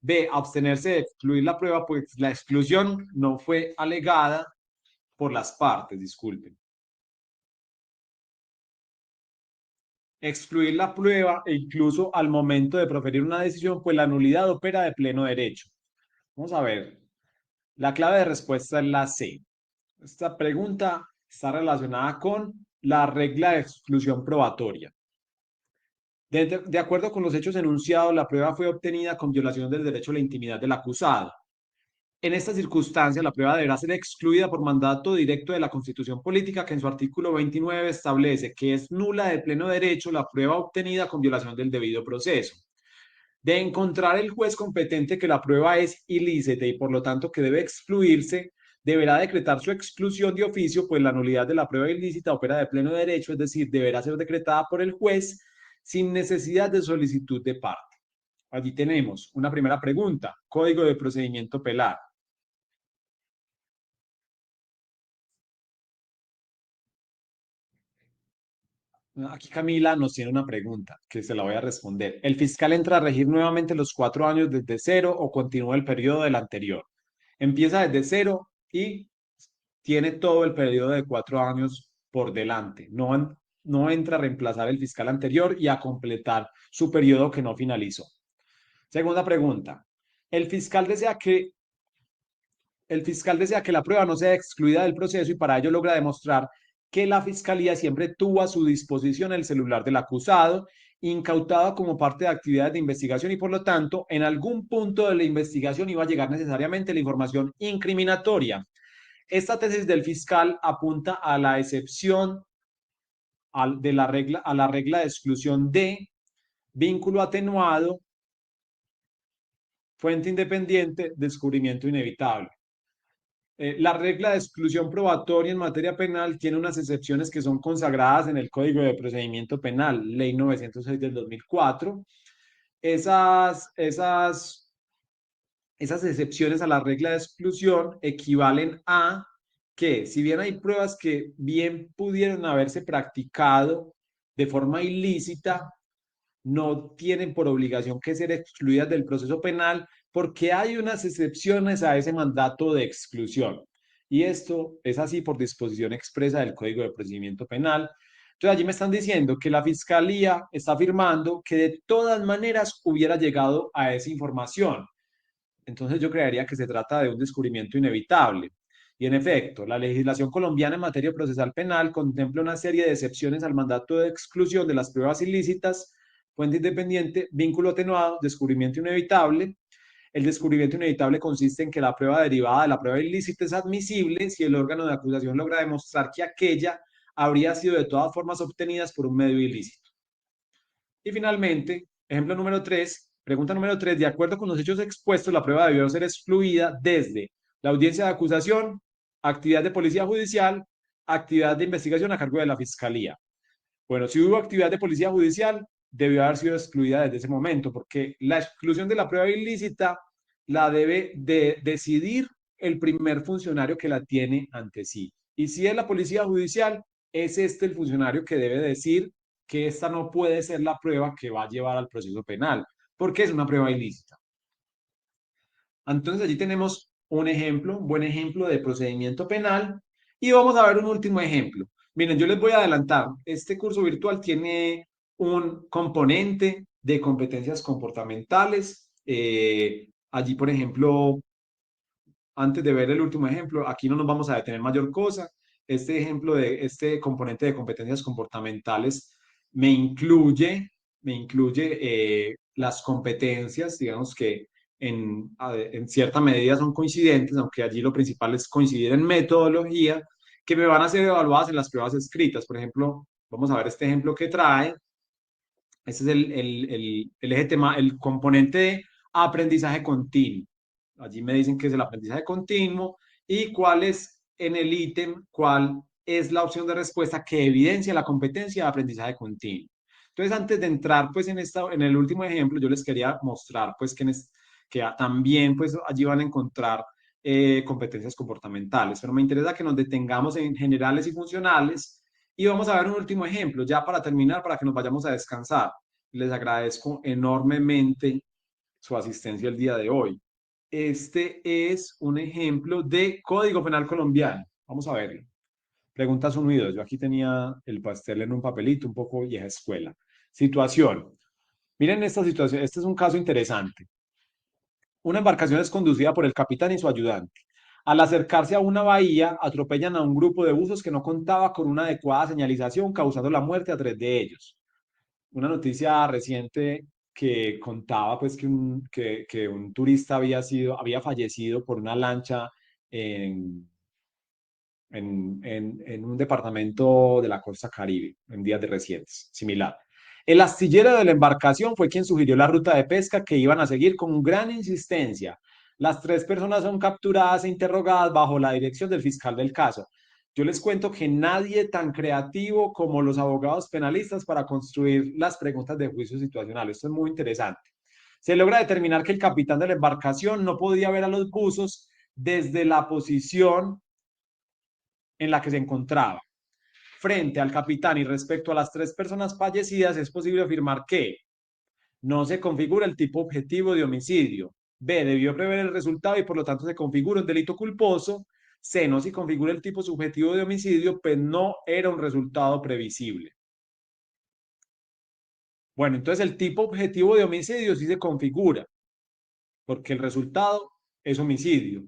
B. Abstenerse de excluir la prueba, pues la exclusión no fue alegada por las partes, disculpen. Excluir la prueba e incluso al momento de proferir una decisión, pues la nulidad opera de pleno derecho. Vamos a ver. La clave de respuesta es la C. Esta pregunta está relacionada con la regla de exclusión probatoria. De acuerdo con los hechos enunciados, la prueba fue obtenida con violación del derecho a la intimidad del acusado. En esta circunstancia, la prueba deberá ser excluida por mandato directo de la Constitución Política, que en su artículo 29 establece que es nula de pleno derecho la prueba obtenida con violación del debido proceso. De encontrar el juez competente que la prueba es ilícita y por lo tanto que debe excluirse, deberá decretar su exclusión de oficio, pues la nulidad de la prueba ilícita opera de pleno derecho, es decir, deberá ser decretada por el juez sin necesidad de solicitud de parte. Allí tenemos una primera pregunta, Código de Procedimiento Penal. Aquí Camila nos tiene una pregunta que se la voy a responder. ¿El fiscal entra a regir nuevamente los 4 años desde cero o continúa el periodo del anterior? Empieza desde cero y tiene todo el periodo de 4 años por delante. No entra a reemplazar el fiscal anterior y a completar su periodo que no finalizó. Segunda pregunta. El fiscal desea que el fiscal desea que la prueba no sea excluida del proceso y para ello logra demostrar que la fiscalía siempre tuvo a su disposición el celular del acusado, incautado como parte de actividades de investigación y por lo tanto en algún punto de la investigación iba a llegar necesariamente la información incriminatoria. Esta tesis del fiscal apunta a la excepción a la regla de exclusión de vínculo atenuado, fuente independiente, descubrimiento inevitable. La regla de exclusión probatoria en materia penal tiene unas excepciones que son consagradas en el Código de Procedimiento Penal, Ley 906 del 2004. Esas, esas, esas excepciones a la regla de exclusión equivalen a que, si bien hay pruebas que bien pudieron haberse practicado de forma ilícita, no tienen por obligación que ser excluidas del proceso penal porque hay unas excepciones a ese mandato de exclusión. Y esto es así por disposición expresa del Código de Procedimiento Penal. Entonces allí me están diciendo que la Fiscalía está afirmando que de todas maneras hubiera llegado a esa información. Entonces yo creería que se trata de un descubrimiento inevitable. Y en efecto, la legislación colombiana en materia procesal penal contempla una serie de excepciones al mandato de exclusión de las pruebas ilícitas, fuente independiente, vínculo atenuado, descubrimiento inevitable. El descubrimiento inevitable consiste en que la prueba derivada de la prueba ilícita es admisible si el órgano de acusación logra demostrar que aquella habría sido de todas formas obtenida por un medio ilícito. Y finalmente, ejemplo número 3, pregunta número 3, de acuerdo con los hechos expuestos, la prueba debió ser excluida desde la audiencia de acusación, actividad de policía judicial, actividad de investigación a cargo de la fiscalía. Bueno, si hubo actividad de policía judicial, debió haber sido excluida desde ese momento, porque la exclusión de la prueba ilícita la debe de decidir el primer funcionario que la tiene ante sí. Y si es la policía judicial, es este el funcionario que debe decir que esta no puede ser la prueba que va a llevar al proceso penal, porque es una prueba ilícita. Entonces allí tenemos un ejemplo, un buen ejemplo de procedimiento penal y vamos a ver un último ejemplo. Miren, yo les voy a adelantar, este curso virtual tiene un componente de competencias comportamentales. Allí, por ejemplo, antes de ver el último ejemplo, aquí no nos vamos a detener mayor cosa. Este ejemplo de este componente de competencias comportamentales me incluye las competencias, digamos que en cierta medida son coincidentes, aunque allí lo principal es coincidir en metodología, que me van a ser evaluadas en las pruebas escritas. Por ejemplo, vamos a ver este ejemplo que trae. Este es el eje tema, el componente de aprendizaje continuo. Allí me dicen que es el aprendizaje continuo y cuál es en el ítem, cuál es la opción de respuesta que evidencia la competencia de aprendizaje continuo. Entonces, antes de entrar pues en el último ejemplo, yo les quería mostrar pues que también pues allí van a encontrar competencias comportamentales, pero me interesa que nos detengamos en generales y funcionales y vamos a ver un último ejemplo, ya para terminar, para que nos vayamos a descansar. Les agradezco enormemente su asistencia el día de hoy. Este es un ejemplo de Código Penal colombiano. Vamos a verlo. Preguntas 1 y 2. Yo aquí tenía el pastel en un papelito, un poco vieja escuela. Situación. Miren esta situación. Este es un caso interesante. Una embarcación es conducida por el capitán y su ayudante. Al acercarse a una bahía, atropellan a un grupo de buzos que no contaba con una adecuada señalización, causando la muerte a 3 de ellos. Una noticia reciente que contaba pues que un turista había fallecido por una lancha en, en un departamento de la costa Caribe, en días de recientes, similar. El astillero de la embarcación fue quien sugirió la ruta de pesca que iban a seguir con gran insistencia. Las 3 personas son capturadas e interrogadas bajo la dirección del fiscal del caso. Yo les cuento que nadie tan creativo como los abogados penalistas para construir las preguntas de juicio situacional. Esto es muy interesante. Se logra determinar que el capitán de la embarcación no podía ver a los buzos desde la posición en la que se encontraba. frente al capitán y respecto a las 3 personas fallecidas, es posible afirmar que no se configura el tipo objetivo de homicidio. B, debió prever el resultado y por lo tanto se configura un delito culposo. C, no se configura el tipo subjetivo de homicidio, pues no era un resultado previsible. Bueno, entonces el tipo objetivo de homicidio sí se configura, porque el resultado es homicidio.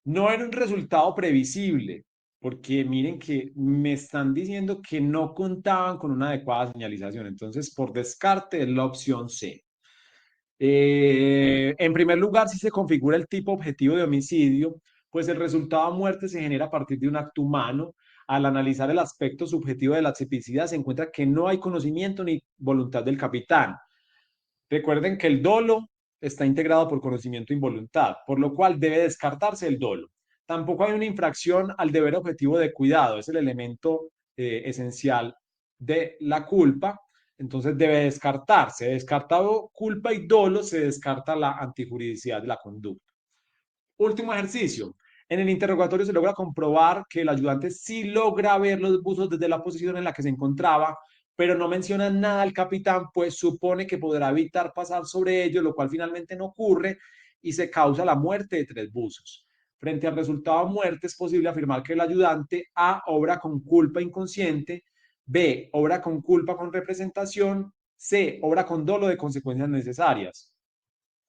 No era un resultado previsible, porque miren que me están diciendo que no contaban con una adecuada señalización. Entonces, por descarte, es la opción C. En primer lugar, si se configura el tipo objetivo de homicidio, pues el resultado de muerte se genera a partir de un acto humano. Al analizar el aspecto subjetivo de la tipicidad, se encuentra que no hay conocimiento ni voluntad del capitán. Recuerden que el dolo está integrado por conocimiento y voluntad, por lo cual debe descartarse el dolo. Tampoco hay una infracción al deber objetivo de cuidado, es el elemento esencial de la culpa, entonces debe descartarse. Descartado culpa y dolo, se descarta la antijuridicidad de la conducta. Último ejercicio. En el interrogatorio se logra comprobar que el ayudante sí logra ver los buzos desde la posición en la que se encontraba, pero no menciona nada al capitán, pues supone que podrá evitar pasar sobre ellos, lo cual finalmente no ocurre y se causa la muerte de 3 buzos. Frente al resultado de muerte, es posible afirmar que el ayudante A obra con culpa inconsciente, B obra con culpa con representación, C obra con dolo de consecuencias necesarias.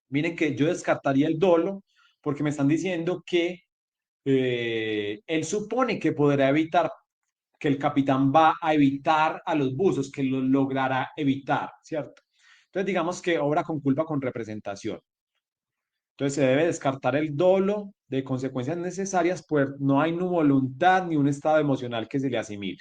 Miren que yo descartaría el dolo porque me están diciendo que él supone que podrá evitar, que el capitán va a evitar a los buzos, que lo logrará evitar, ¿cierto? Entonces digamos que obra con culpa con representación. Entonces se debe descartar el dolo de consecuencias necesarias, pues no hay ni voluntad ni un estado emocional que se le asimile.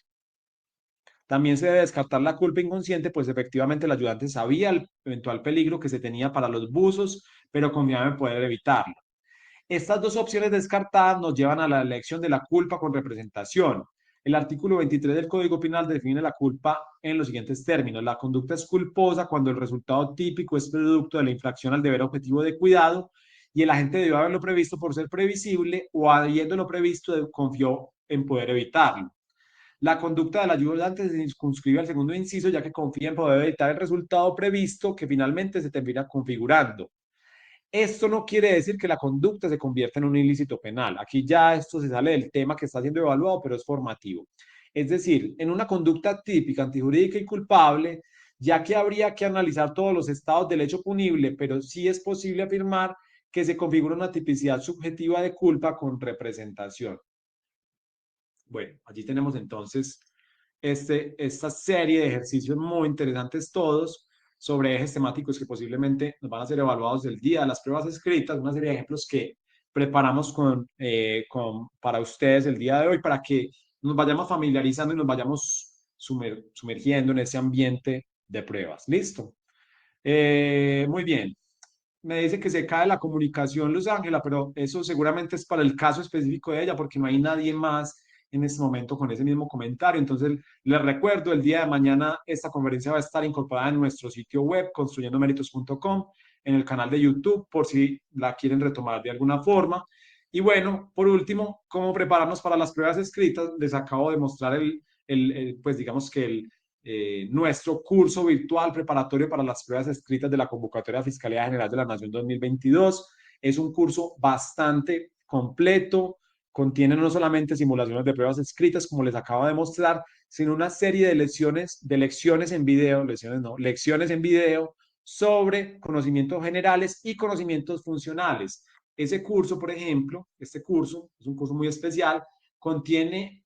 También se debe descartar la culpa inconsciente, pues efectivamente el ayudante sabía el eventual peligro que se tenía para los buzos, pero confiaba en poder evitarlo. Estas 2 opciones descartadas nos llevan a la elección de la culpa con representación. El artículo 23 del Código Penal define la culpa en los siguientes términos. La conducta es culposa cuando el resultado típico es producto de la infracción al deber objetivo de cuidado y el agente debió haberlo previsto por ser previsible o habiéndolo previsto confió en poder evitarlo. La conducta del ayudante se circunscribe al segundo inciso, ya que confía en poder evitar el resultado previsto que finalmente se termina configurando. Esto no quiere decir que la conducta se convierta en un ilícito penal. Aquí ya esto se sale del tema que está siendo evaluado, pero es formativo. Es decir, en una conducta típica, antijurídica y culpable, ya que habría que analizar todos los estados del hecho punible, pero sí es posible afirmar que se configura una tipicidad subjetiva de culpa con representación. Bueno, allí tenemos entonces esta serie de ejercicios muy interesantes todos sobre ejes temáticos que posiblemente nos van a ser evaluados el día de las pruebas escritas, una serie de ejemplos que preparamos para ustedes el día de hoy para que nos vayamos familiarizando y nos vayamos sumergiendo en ese ambiente de pruebas. ¿Listo? Muy bien. Me dice que se cae la comunicación, Luz Ángela, pero eso seguramente es para el caso específico de ella, porque no hay nadie más en este momento con ese mismo comentario. Entonces, les recuerdo, el día de mañana esta conferencia va a estar incorporada en nuestro sitio web, construyendoméritos.com, en el canal de YouTube, por si la quieren retomar de alguna forma. Y bueno, por último, cómo prepararnos para las pruebas escritas. Les acabo de mostrar pues digamos que nuestro curso virtual preparatorio para las pruebas escritas de la convocatoria de Fiscalía General de la Nación 2022. Es un curso bastante completo, contiene no solamente simulaciones de pruebas escritas, como les acabo de mostrar, sino una serie de lecciones en video, lecciones en video sobre conocimientos generales y conocimientos funcionales. Ese curso, por ejemplo, este curso es un curso muy especial, contiene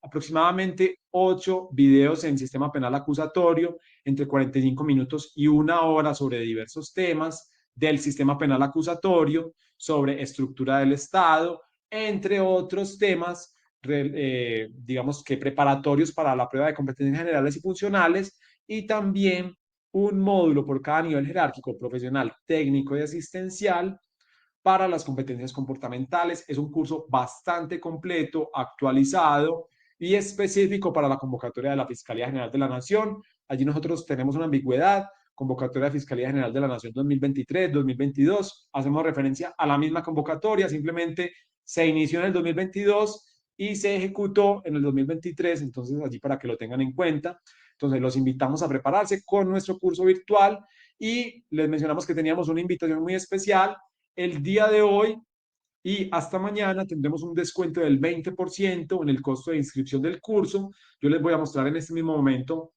aproximadamente 8 videos en sistema penal acusatorio, entre 45 minutos y 1 hora sobre diversos temas del sistema penal acusatorio, sobre estructura del Estado, entre otros temas, digamos que preparatorios para la prueba de competencias generales y funcionales, y también un módulo por cada nivel jerárquico, profesional, técnico y asistencial, para las competencias comportamentales. Es un curso bastante completo, actualizado y específico para la convocatoria de la Fiscalía General de la Nación. Allí nosotros tenemos una ambigüedad, convocatoria de Fiscalía General de la Nación 2023-2022. Hacemos referencia a la misma convocatoria, simplemente se inició en el 2022 y se ejecutó en el 2023, entonces allí para que lo tengan en cuenta. Entonces los invitamos a prepararse con nuestro curso virtual y les mencionamos que teníamos una invitación muy especial. El día de hoy y hasta mañana tendremos un descuento del 20% en el costo de inscripción del curso. Yo les voy a mostrar en este mismo momento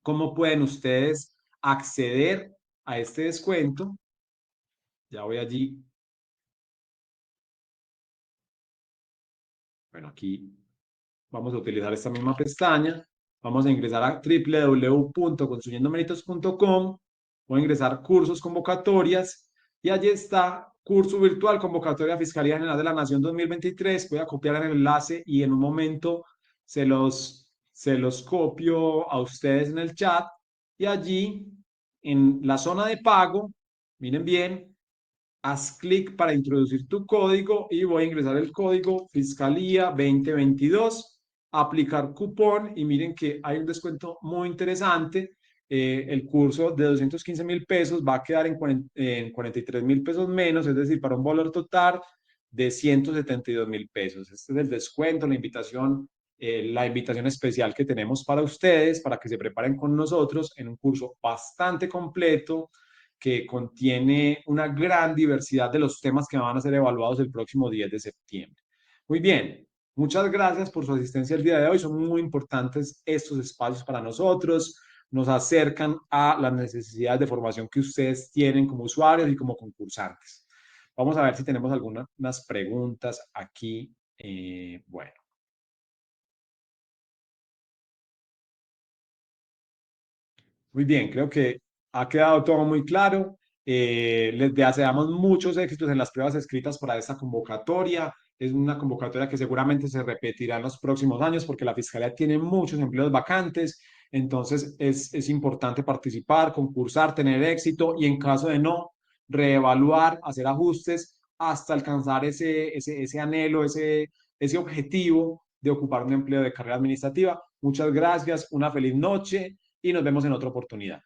cómo pueden ustedes acceder a este descuento. Ya voy allí. Bueno, aquí vamos a utilizar esta misma pestaña. Vamos a ingresar a www.construyendomeritos.com. Voy a ingresar cursos, convocatorias y allí está curso virtual, convocatoria Fiscalía General de la Nación 2023. Voy a copiar el enlace y en un momento se los copio a ustedes en el chat y allí en la zona de pago, miren bien, haz clic para introducir tu código y voy a ingresar el código Fiscalía 2022, aplicar cupón y miren que hay un descuento muy interesante. El curso de 215 mil pesos va a quedar en 43 mil pesos menos, es decir, para un valor total de 172 mil pesos. Este es el descuento, la invitación especial que tenemos para ustedes, para que se preparen con nosotros en un curso bastante completo que contiene una gran diversidad de los temas que van a ser evaluados el próximo 10 de septiembre. Muy bien, muchas gracias por su asistencia el día de hoy. Son muy importantes estos espacios para nosotros. Nos acercan a las necesidades de formación que ustedes tienen como usuarios y como concursantes. Vamos a ver si tenemos algunas preguntas aquí. Bueno. Muy bien, creo que ha quedado todo muy claro. Les deseamos muchos éxitos en las pruebas escritas para esta convocatoria. Es una convocatoria que seguramente se repetirá en los próximos años porque la Fiscalía tiene muchos empleos vacantes. Entonces es importante participar, concursar, tener éxito y en caso de no, reevaluar, hacer ajustes hasta alcanzar ese anhelo, ese objetivo de ocupar un empleo de carrera administrativa. Muchas gracias, una feliz noche y nos vemos en otra oportunidad.